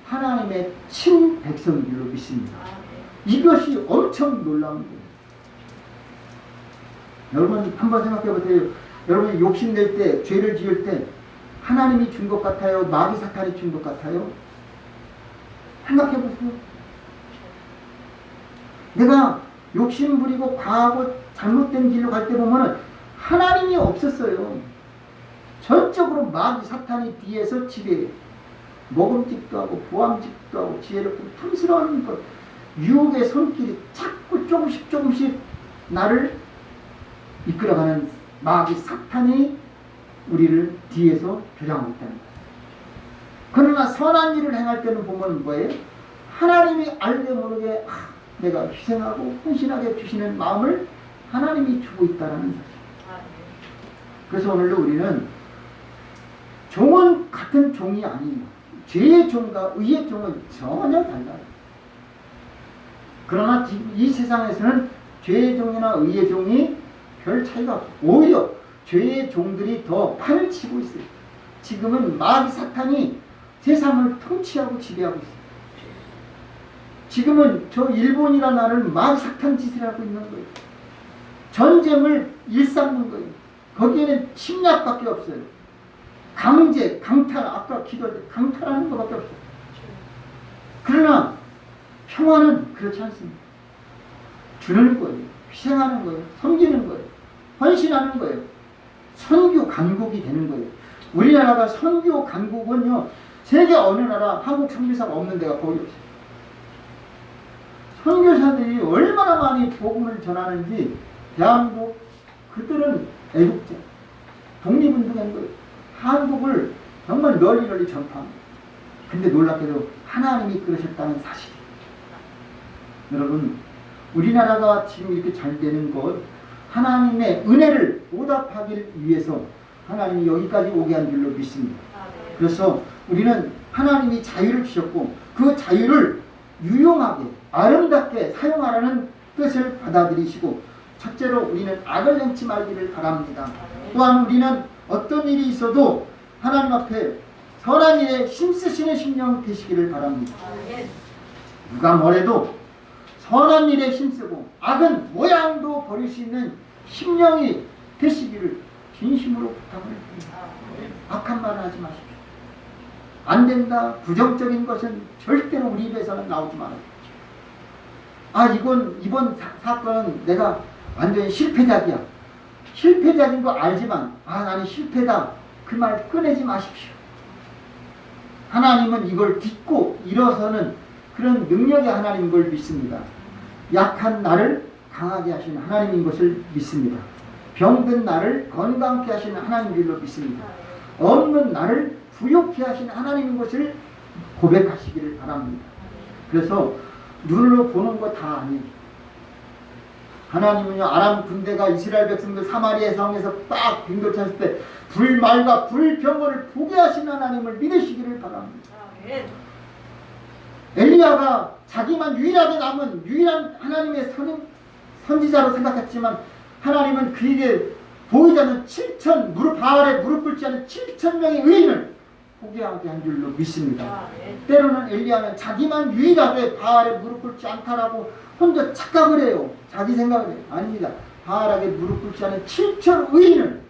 하나님의 친백성인 줄로 믿습니다. 이것이 엄청 놀라운 거예요. 여러분 한번 생각해 보세요. 여러분이 욕심낼 때, 죄를 지을 때 하나님이 준 것 같아요? 마귀 사탄이 준 것 같아요? 생각해 보세요. 내가 욕심 부리고 과하고 잘못된 길로 갈 때 보면은 하나님이 없었어요. 전적으로 마귀 사탄이 뒤에서 지배해요. 먹음직도 하고 보암직도 하고 지혜롭고 탐스러운 것, 유혹의 손길이 자꾸 조금씩 나를 이끌어가는 마귀 사탄이 우리를 뒤에서 조장하고 있다는 거예요. 그러나 선한 일을 행할 때는 보면 뭐예요? 하나님이 알게 모르게 내가 희생하고 헌신하게 주시는 마음을 하나님이 주고 있다는 사실. 그래서 오늘도 우리는 종은 같은 종이 아닙니다. 죄의 종과 의의 종은 전혀 달라요. 그러나 이 세상에서는 죄의 종이나 의의 종이 별 차이가 없어요. 오히려 죄의 종들이 더 판을 치고 있어요. 지금은 마귀 사탄이 세상을 통치하고 지배하고 있어요. 지금은 저 일본이라는 나라는 만삭탄 짓을 하고 있는 거예요. 전쟁을 일삼는 거예요. 거기에는 침략밖에 없어요. 강제, 강탈, 아까 기도할 때 강탈하는 것밖에 없어요. 그러나 평화는 그렇지 않습니다. 주는 거예요. 희생하는 거예요. 섬기는 거예요. 헌신하는 거예요. 선교 강국이 되는 거예요. 우리나라가 선교 강국은요, 세계 어느 나라 한국 선교사가 없는 데가 거의 없어요. 선교사들이 얼마나 많이 복음을 전하는지 대한민국 그들은 애국자 독립운동한 거예요. 한국을 정말 널리 전파합니다. 근데 놀랍게도 하나님이 그러셨다는 사실이에요. 여러분, 우리나라가 지금 이렇게 잘 되는 것 하나님의 은혜를 보답하기 위해서 하나님이 여기까지 오게 한 줄로 믿습니다. 그래서 우리는 하나님이 자유를 주셨고 그 자유를 유용하게 아름답게 사용하라는 뜻을 받아들이시고, 첫째로 우리는 악을 행치 말기를 바랍니다. 또한 우리는 어떤 일이 있어도 하나님 앞에 선한 일에 힘쓰시는 심령 되시기를 바랍니다. 누가 뭐래도 선한 일에 힘쓰고 악은 모양도 버릴 수 있는 심령이 되시기를 진심으로 부탁을 드립니다. 악한 말을 하지 마십시오. 안 된다, 부정적인 것은 절대로 우리 입에서는 나오지 말아요. 아, 이번 사건은 내가 완전히 실패작이야. 실패작인 거 알지만, 아, 나는 실패다. 그 말 꺼내지 마십시오. 하나님은 이걸 딛고 일어서는 그런 능력의 하나님인 걸 믿습니다. 약한 나를 강하게 하시는 하나님인 것을 믿습니다. 병든 나를 건강케 하시는 하나님인 줄로 믿습니다. 없는 나를 부욕케 하시는 하나님인 것을 고백하시기를 바랍니다. 그래서 눈으로 보는 거 다 아니에요. 하나님은요, 아람 군대가 이스라엘 백성들 사마리아 성에서 딱 빙돌 찼을 때 불말과 불병거를 보게 하신 하나님을 믿으시기를 바랍니다. 엘리야가 자기만 유일하게 남은 유일한 하나님의 선지자로 생각했지만 하나님은 그에게 보이지 않는 7천 바알에 무릎 꿇지 않은 7천 명의 의인을 보게 하게 한 줄로 믿습니다. 때로는 엘리야는 자기만 유일하게 바알에 무릎 꿇지 않다라고 혼자 착각을 해요. 자기 생각을 해요. 아닙니다. 바알에게 무릎 꿇지 않은 7천 의인을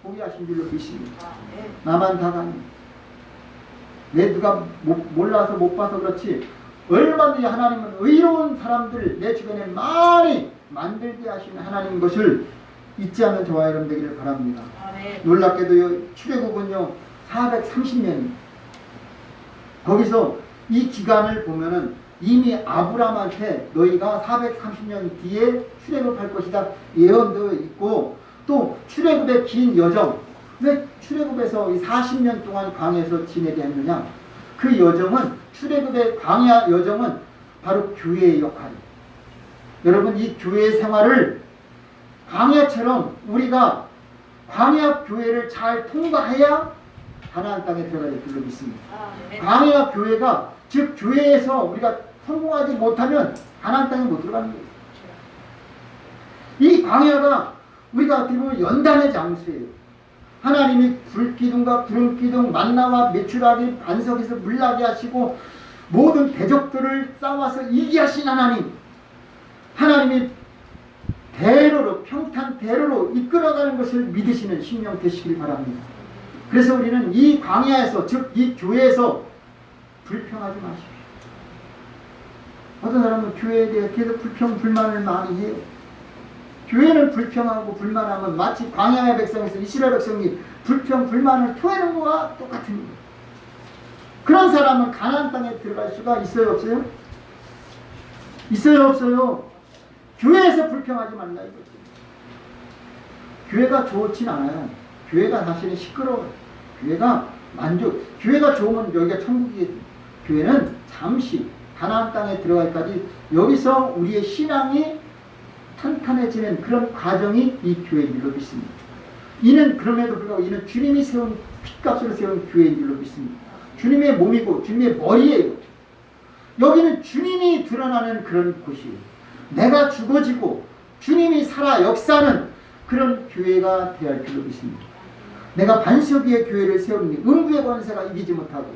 보게 하신 줄로 믿습니다. 나만 다가니 내 누가 몰라서 못 봐서 그렇지 얼마든지 하나님은 의로운 사람들 내 주변에 많이 만들게 하시는 하나님인 것을 잊지 않는 저와 여러분 되기를 바랍니다. 놀랍게도 출애굽은요 430년, 거기서 이 기간을 보면은 이미 아브라함한테 너희가 430년 뒤에 출애굽할 것이다 예언되어 있고, 또 출애굽의 긴 여정, 왜 출애굽에서 이 40년 동안 광야에서 지내게 했느냐? 그 여정은, 출애굽의 광야 여정은 바로 교회의 역할이에요. 여러분, 이 교회 생활을 광야처럼 우리가 광야 교회를 잘 통과해야 가나안 땅에 들어갈 줄로 믿습니다. 광야 교회가, 즉 교회에서 우리가 성공하지 못하면 가나안 땅에 못 들어가는 거예요. 이 광야가 우리가 어떻게 보면 연단의 장소예요. 하나님이 불기둥과 구름기둥, 만나와 메추라기 반석에서 물나게 하시고 모든 대적들을 싸워서 이기게 하신 하나님, 하나님이 대로로, 평탄 대로로 이끌어가는 것을 믿으시는 심령 되시길 바랍니다. 그래서 우리는 이 광야에서, 즉 이 교회에서 불평하지 마십시오. 어떤 사람은 교회에 대해 계속 불평, 불만을 많이 해요. 교회는 불평하고 불만하면 마치 광야의 백성에서 이스라엘 백성이 불평, 불만을 토해는 것과 똑같은 거예요. 그런 사람은 가나안 땅에 들어갈 수가 있어요, 없어요? 있어요, 없어요? 교회에서 불평하지 말라 이거죠. 교회가 좋진 않아요. 교회가 사실은 시끄러워요. 교회가 교회가 좋으면 여기가 천국이에요. 교회는 잠시 가나안 땅에 들어가기까지 여기서 우리의 신앙이 탄탄해지는 그런 과정이 이 교회인 줄로 믿습니다. 이는 그럼에도 불구하고 이는 주님이 세운 핏값으로 세운 교회인 줄로 믿습니다. 주님의 몸이고 주님의 머리예요. 여기는 주님이 드러나는 그런 곳이에요. 내가 죽어지고 주님이 살아 역사하는 그런 교회가 되어야 할 줄로 믿습니다. 내가 반석 위에 교회를 세우니 음부의 권세가 이기지 못하고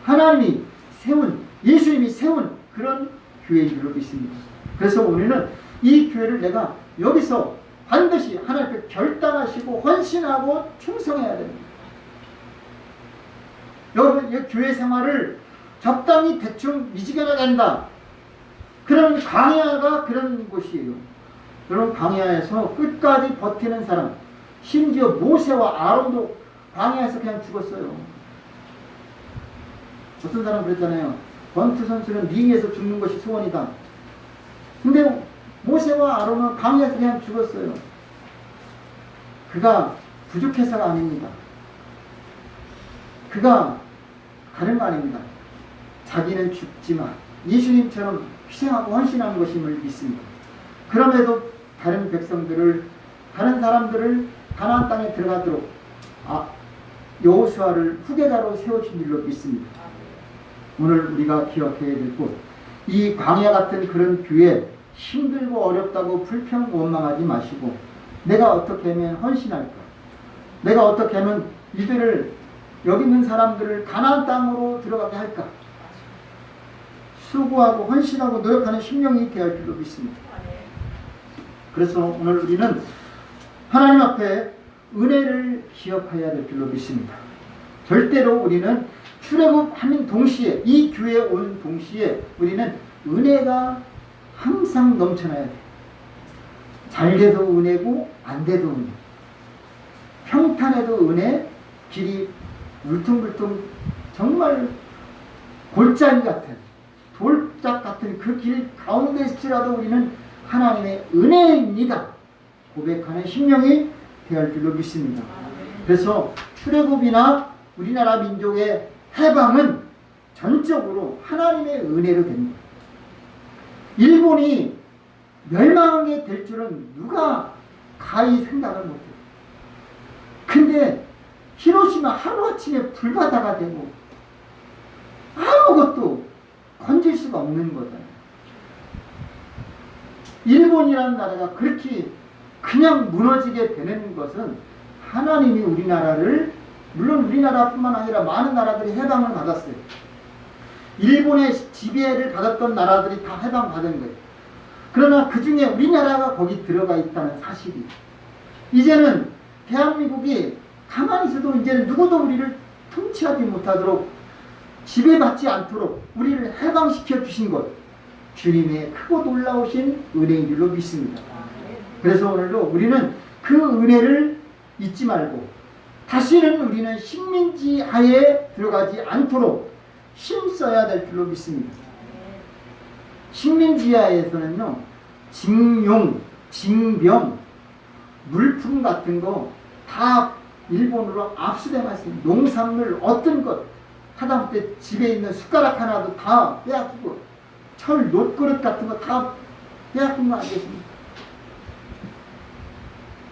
하나님이 세운, 예수님이 세운 그런 교회인 줄로 믿습니다. 그래서 우리는 이 교회를 내가 여기서 반드시 하나님께 결단하시고 헌신하고 충성해야 됩니다. 여러분, 이 교회 생활을 적당히 대충 미지근하게 한다. 그런 광야가 그런 곳이에요. 여러분, 광야에서 끝까지 버티는 사람, 심지어 모세와 아론도 광야에서 그냥 죽었어요. 어떤 사람 그랬잖아요. 권투 선수는 링에서 죽는 것이 소원이다. 근데 모세와 아론은 광야에서 그냥 죽었어요. 그가 부족해서가 아닙니다. 그가 다른 거 아닙니다. 자기는 죽지만 예수님처럼 희생하고 헌신하는 것임을 믿습니다. 그럼에도 다른 백성들을, 다른 사람들을 가나안 땅에 들어가도록 여호수아를 후계자로 세우신 줄로 믿습니다. 오늘 우리가 기억해야 될 것, 이 광야 같은 그런 교회, 힘들고 어렵다고 불평 원망하지 마시고 내가 어떻게 하면 헌신할까? 내가 어떻게 하면 이들을, 여기 있는 사람들을 가나안 땅으로 들어가게 할까? 수고하고 헌신하고 노력하는 심령이 되어야 할 줄로 믿습니다. 그래서 오늘 우리는 하나님 앞에 은혜를 기억해야 될 줄로 믿습니다. 절대로 우리는 출애굽하는 동시에, 이 교회에 오는 동시에 우리는 은혜가 항상 넘쳐나야 돼. 잘 돼도 은혜고 안 돼도 은혜. 평탄해도 은혜, 길이 울퉁불퉁 정말 골짜기 같은, 돌짝 같은 그 길 가운데 있을지라도 우리는 하나님의 은혜입니다 고백하는 심령이 되어야 할 줄로 믿습니다. 그래서 출애굽이나 우리나라 민족의 해방은 전적으로 하나님의 은혜로 됩니다. 일본이 멸망하게 될 줄은 누가 가히 생각을 못해요. 근데 히로시마 하루아침에 불바다가 되고 아무것도 건질 수가 없는 거잖아요. 일본이라는 나라가 그렇게 그냥 무너지게 되는 것은 하나님이 우리나라를, 물론 우리나라뿐만 아니라 많은 나라들이 해방을 받았어요. 일본의 지배를 받았던 나라들이 다 해방받은 거예요. 그러나 그 중에 우리나라가 거기 들어가 있다는 사실이, 이제는 대한민국이 가만히 있어도 이제는 누구도 우리를 통치하지 못하도록, 지배받지 않도록 우리를 해방시켜 주신 것, 주님의 크고 놀라우신 은혜인 줄로 믿습니다. 그래서 오늘도 우리는 그 은혜를 잊지 말고 다시는 우리는 식민지 하에 들어가지 않도록 힘써야 될 줄로 믿습니다. 식민지 하에서는요, 징용, 징병, 물품 같은 거 다 일본으로 압수돼갔어요. 농산물 어떤 것 하다못해 집에 있는 숟가락 하나도 다 빼앗기고, 철 놋그릇 같은 거 다 빼앗긴 거 아니겠습니까?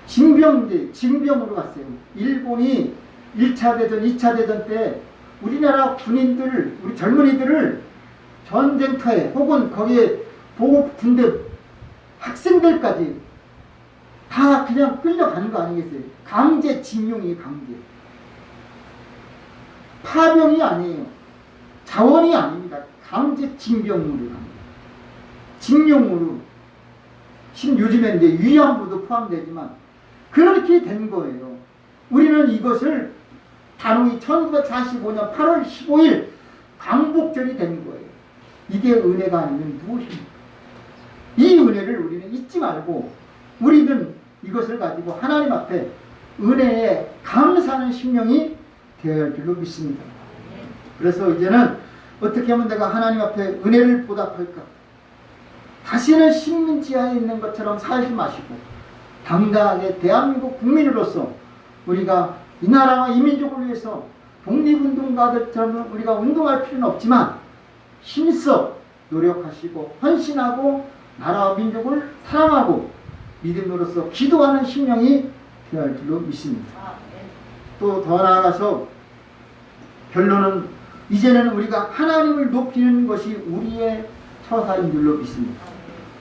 징병으로 갔어요. 일본이 1차 대전, 2차 대전 때 우리나라 군인들, 우리 젊은이들을 전쟁터에 혹은 거기에 보호 군대 학생들까지 다 그냥 끌려가는 거 아니겠어요? 강제 징용이 강제. 파병이 아니에요. 자원이 아닙니다. 강제 징병으로 갑니다. 징용으로. 요즘에 이제 위안부도 포함되지만 그렇게 된 거예요. 우리는 이것을 단호히 1945년 8월 15일 광복절이 된 거예요. 이게 은혜가 아니면 무엇입니까? 이 은혜를 우리는 잊지 말고 우리는 이것을 가지고 하나님 앞에 은혜에 감사하는 심령이 되어야 할 줄로 믿습니다. 그래서 이제는 어떻게 하면 내가 하나님 앞에 은혜를 보답할까? 다시는 식민지하에 있는 것처럼 살지 마시고 당당하게 대한민국 국민으로서 우리가 이 나라와 이 민족을 위해서 독립운동가들처럼 우리가 운동할 필요는 없지만 힘써 노력하시고 헌신하고 나라와 민족을 사랑하고 믿음으로써 기도하는 심령이 되어야 할 줄로 믿습니다. 또 더 나아가서 결론은 이제는 우리가 하나님을 높이는 것이 우리의 처사인 줄로 믿습니다.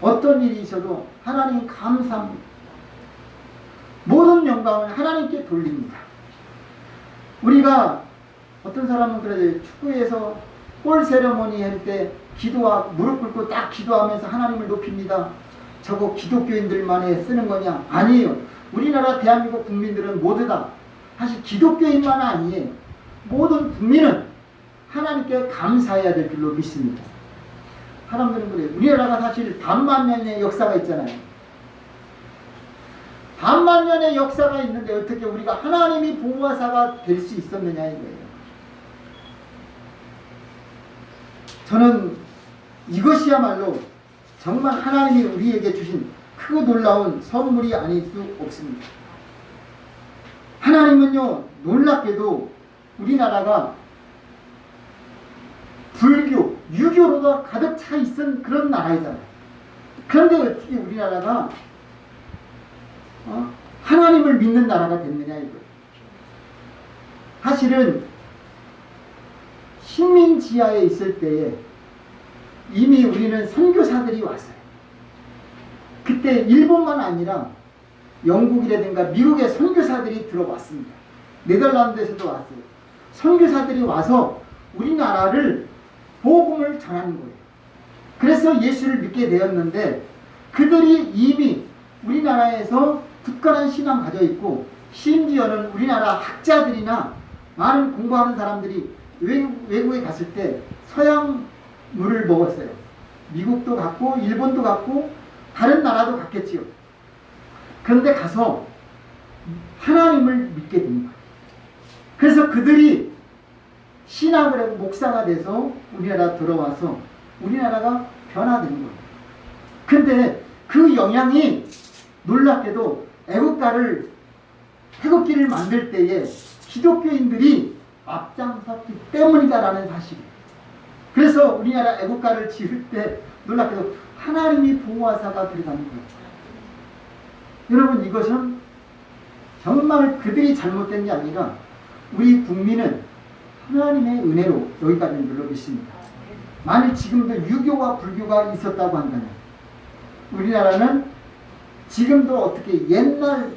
어떤 일이 있어도 하나님 감사합니다. 모든 영광을 하나님께 돌립니다. 우리가 어떤 사람은 그래도 축구에서 골 세레모니 할 때 무릎 꿇고 딱 기도하면서 하나님을 높입니다. 저거 기독교인들만에 쓰는 거냐? 아니에요. 우리나라 대한민국 국민들은 모두 다 사실 기독교인만 아니에요. 모든 국민은 하나님께 감사해야 될 줄로 믿습니다. 사람들은 그래요. 우리나라가 사실 반만 년의 역사가 있잖아요. 반만 년의 역사가 있는데 어떻게 우리가 하나님이 보호하사가 될 수 있었느냐 이거예요. 저는 이것이야말로 정말 하나님이 우리에게 주신 크고 놀라운 선물이 아닐 수 없습니다. 하나님은요, 놀랍게도 우리나라가 불교, 유교로가 가득 차 있은 그런 나라이잖아요. 그런데 어떻게 우리나라가 하나님을 믿는 나라가 됐느냐 이거예요. 사실은 식민지하에 있을 때에 이미 우리는 선교사들이 왔어요. 그때 일본만 아니라 영국이라든가 미국의 선교사들이 들어왔습니다. 네덜란드에서도 왔어요. 선교사들이 와서 우리나라를 복음을 전하는 거예요. 그래서 예수를 믿게 되었는데 그들이 이미 우리나라에서 굳건한 신앙 가져 있고 심지어는 우리나라 학자들이나 많은 공부하는 사람들이 외국에 갔을 때 서양 물을 먹었어요. 미국도 갔고 일본도 갔고 다른 나라도 갔겠지요. 그런데 가서 하나님을 믿게 됩니다. 그래서 그들이 신학을 하고 목사가 돼서 우리나라 들어와서 우리나라가 변화된 거예요. 그런데 그 영향이 놀랍게도 태극기를 만들 때에 기독교인들이 앞장섰기 때문이다라는 사실이에요. 그래서 우리나라 애국가를 지을 때 놀랍게도 하나님이 보호하사가 들어가는 거예요. 여러분, 이것은 정말 그들이 잘못된 게 아니라 우리 국민은 하나님의 은혜로 여기까지 눌러 믿습니다. 만일 지금도 유교와 불교가 있었다고 한다면 우리나라는 지금도 어떻게 옛날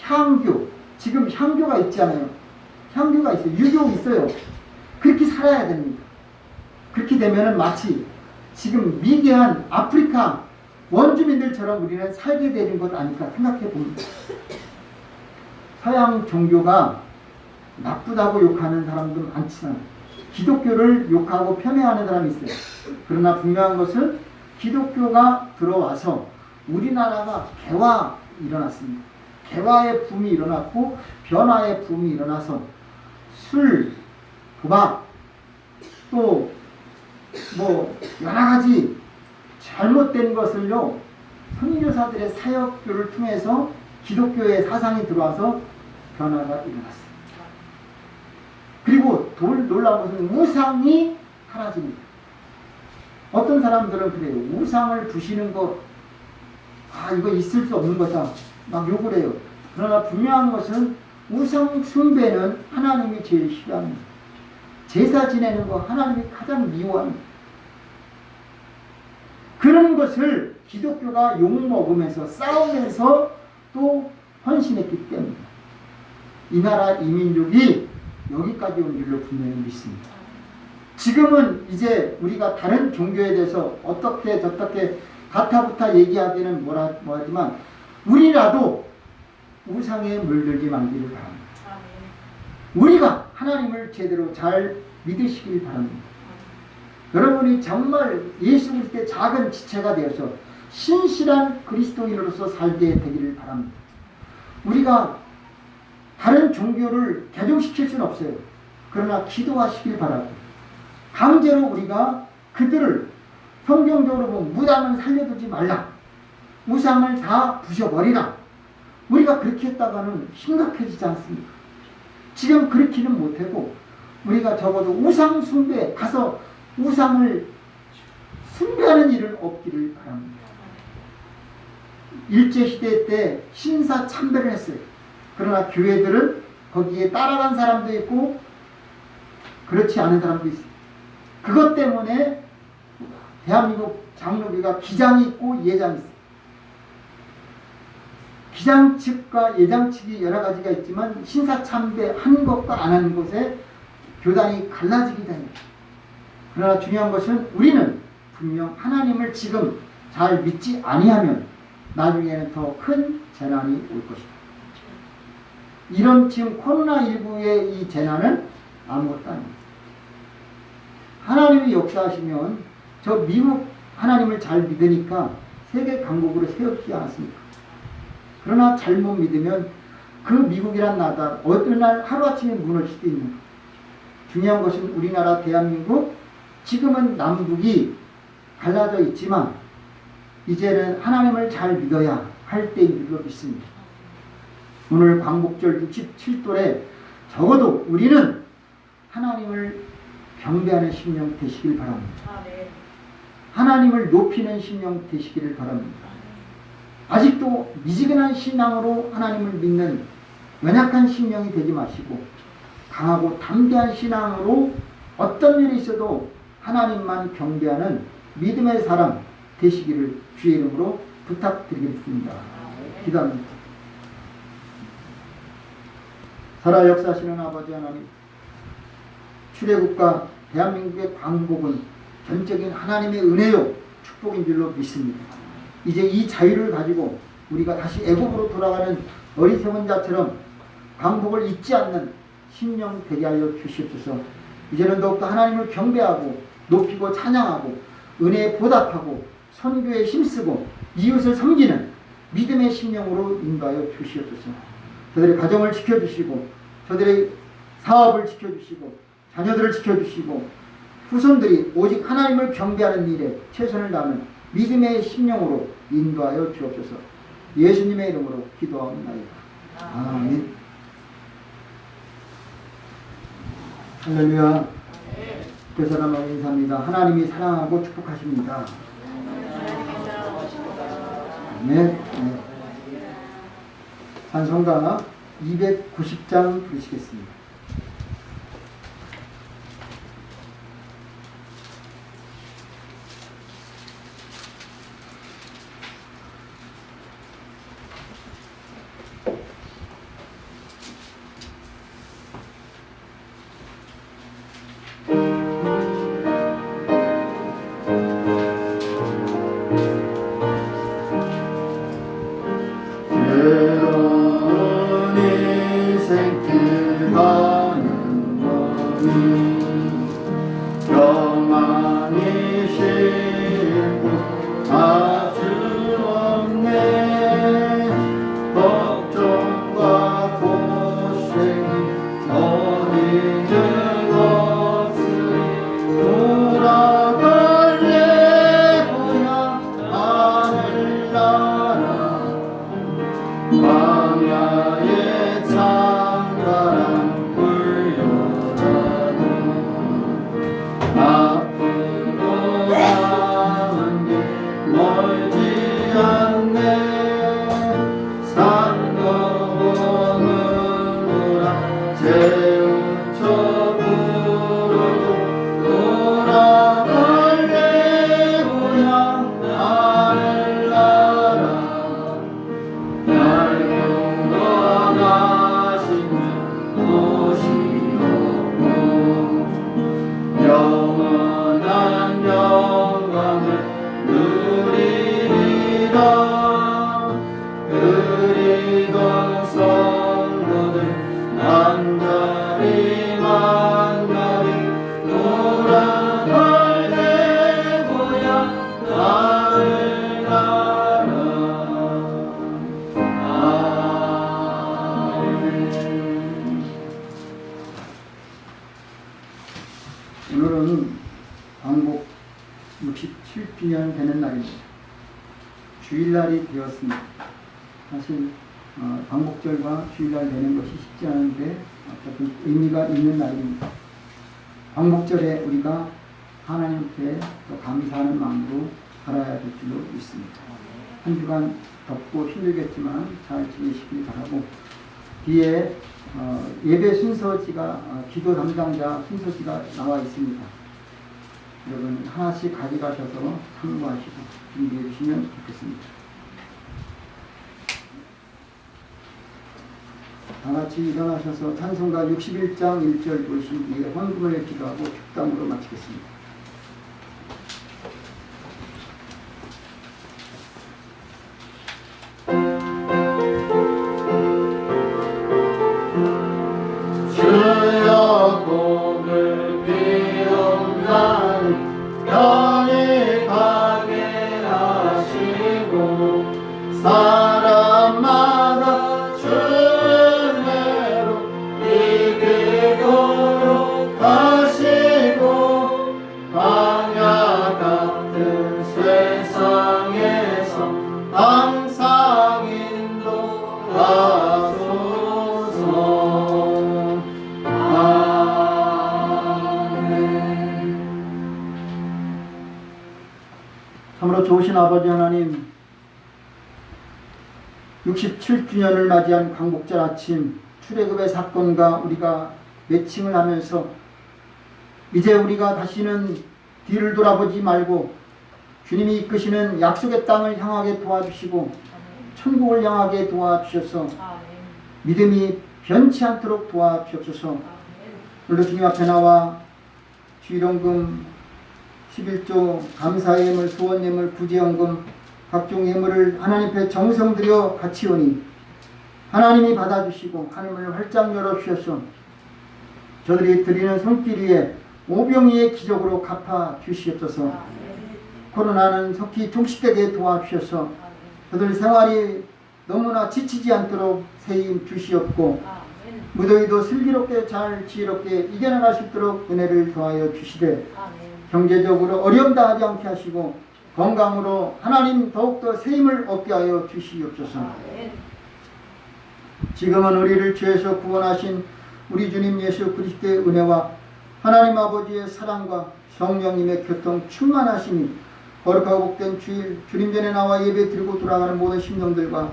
향교, 지금 향교가 있잖아요. 향교가 있어요. 유교 있어요. 그렇게 살아야 됩니다. 그렇게 되면은 마치 지금 미개한 아프리카 원주민들처럼 우리는 살게 되는 것 아닐까 생각해 봅니다. 서양 종교가 나쁘다고 욕하는 사람도 많지만 기독교를 욕하고 폄훼하는 사람이 있어요. 그러나 분명한 것은 기독교가 들어와서 우리나라가 개화 일어났습니다. 개화의 붐이 일어났고 변화의 붐이 일어나서 술, 도박, 또 여러 가지 잘못된 것을요 선교사들의 사역교를 통해서 기독교의 사상이 들어와서 변화가 일어났습니다. 그리고 놀라운 것은 우상이 사라집니다. 어떤 사람들은 그래요. 우상을 부시는 거, 이거 있을 수 없는 거다. 막 욕을 해요. 그러나 분명한 것은 우상 숭배는 하나님이 제일 싫어합니다. 제사 지내는 거 하나님이 가장 미워합니다. 그런 것을 기독교가 욕먹으면서 싸우면서 또 헌신했기 때문에 이 나라 이 민족이 여기까지 온 줄로 분명히 믿습니다. 지금은 이제 우리가 다른 종교에 대해서 어떻게 저떻게 가타부타 얘기하기는 뭐하지만 우리라도 우상에 물들지 말기를 바랍니다. 우리가 하나님을 제대로 잘 믿으시길 바랍니다. 여러분이 정말 예수 그리스도의 작은 지체가 되어서 신실한 그리스도인으로서 살게 되기를 바랍니다. 우리가 다른 종교를 개종시킬 수는 없어요. 그러나 기도하시길 바라고 강제로 우리가 그들을 성경적으로 보면 무당을 살려두지 말라. 우상을 다 부셔버리라. 우리가 그렇게 했다가는 심각해지지 않습니까? 지금 그렇게는 못하고 우리가 적어도 우상 숭배 가서 우상을 숭배하는 일은 없기를 바랍니다. 일제시대 때 신사참배를 했어요. 그러나 교회들은 거기에 따라간 사람도 있고 그렇지 않은 사람도 있어요. 그것 때문에 대한민국 장로교가 기장이 있고 예장이 있어요. 기장 측과 예장 측이 여러 가지가 있지만 신사참배 한 것과 안 하는 것에 교단이 갈라지게 됩니다. 그러나 중요한 것은 우리는 분명 하나님을 지금 잘 믿지 아니하면 나중에는 더 큰 재난이 올 것이다. 이런 지금 코로나19의 이 재난은 아무것도 아닙니다. 하나님이 역사하시면 저 미국 하나님을 잘 믿으니까 세계 강국으로 세우지 않았습니까? 그러나 잘못 믿으면 그 미국이란 나라 어느 날 하루아침에 무너질 수도 있는 거예요. 중요한 것은 우리나라 대한민국 지금은 남북이 갈라져 있지만 이제는 하나님을 잘 믿어야 할 때인 줄로 믿습니다. 오늘 광복절 67돌에 적어도 우리는 하나님을 경배하는 심령 되시길 바랍니다. 하나님을 높이는 심령 되시기를 바랍니다. 아직도 미지근한 신앙으로 하나님을 믿는 연약한 심령이 되지 마시고 강하고 담대한 신앙으로 어떤 일이 있어도 하나님만 경배하는 믿음의 사람 되시기를 주의 이름으로 부탁드리겠습니다. 기도합니다. 살아 역사하시는 아버지 하나님, 출애굽과 대한민국의 광복은 전적인 하나님의 은혜요 축복인 줄로 믿습니다. 이제 이 자유를 가지고 우리가 다시 애국으로 돌아가는 어리석은 자처럼 광복을 잊지 않는 심령 되게 하여 주시옵소서. 이제는 더욱더 하나님을 경배하고 높이고 찬양하고 은혜에 보답하고 선교에 힘쓰고 이웃을 섬기는 믿음의 심령으로 인도하여 주시옵소서. 저들의 가정을 지켜주시고 저들의 사업을 지켜주시고 자녀들을 지켜주시고 후손들이 오직 하나님을 경배하는 일에 최선을 다하는 믿음의 심령으로 인도하여 주옵소서. 예수님의 이름으로 기도하옵나이다. 아멘. 할렐루야. 교사람을 인사합니다. 하나님이 사랑하고 축복하십니다. 아멘. 네. 찬송가 290장 부르시겠습니다. 오늘은 광복 67주년 되는 날입니다. 주일날이 되었습니다. 사실 광복절과 주일날 되는 것이 쉽지 않은데 어쨌든 의미가 있는 날입니다. 광복절에 우리가 하나님께 또 감사하는 마음으로 살아야 될 줄로 믿습니다. 한 주간 덥고 힘들겠지만 잘 지내시길 바라고, 뒤에 예배 순서지가 기도 담당자 순서지가 나와 있습니다. 여러분 하나씩 가져가셔서 참고하시고 준비해 주시면 좋겠습니다. 다 같이 일어나셔서 찬송가 61장 1절 부르신 뒤에 헌금을 기도하고 축담으로 마치겠습니다. 편히 가게 하시고 사람마다 주내로 이기도록 하시고 광야 같은 세상에서 항상 인도하소서. 아멘. 참으로 좋으신 아버지 하나님, 67주년을 맞이한 광복절 아침 출애굽의 사건과 우리가 매칭을 하면서 이제 우리가 다시는 뒤를 돌아보지 말고 주님이 이끄시는 약속의 땅을 향하게 도와주시고 천국을 향하게 도와주셔서 믿음이 변치 않도록 도와주옵소서. 오늘도 주님 앞에 나와 주일원금 11조 감사의 예물, 소원 예물, 구제연금 각종 예물을 하나님 앞에 정성 들여 바치오니 하나님이 받아주시고 하늘을 활짝 열어주셔서 저들이 드리는 손길 위에 오병이의 기적으로 갚아 주시옵소서. 코로나는 속히 종식되게 도와주셔서 저들 생활이 너무나 지치지 않도록 세임 주시옵고 무더위도 슬기롭게 잘 지혜롭게 이겨나갈 수 있도록 은혜를 더하여 주시되 경제적으로 어려움 당하지 않게 하시고 건강으로 하나님 더욱더 세임을 얻게 하여 주시옵소서. 지금은 우리를 죄에서 구원하신 우리 주님 예수 그리스도의 은혜와 하나님 아버지의 사랑과 성령님의 교통 충만하심이 거룩하고 복된 주일 주님 전에 나와 예배 드리고 돌아가는 모든 심령들과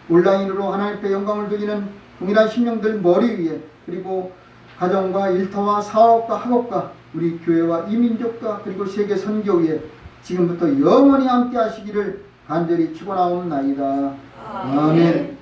온라인으로 하나님 앞에 영광을 드리는 동일한 심령들 머리 위에 그리고 가정과 일터와 사업과 학업과 우리 교회와 이민족과 그리고 세계 선교위에 지금부터 영원히 함께 하시기를 간절히 축원하옵나이다. 아멘.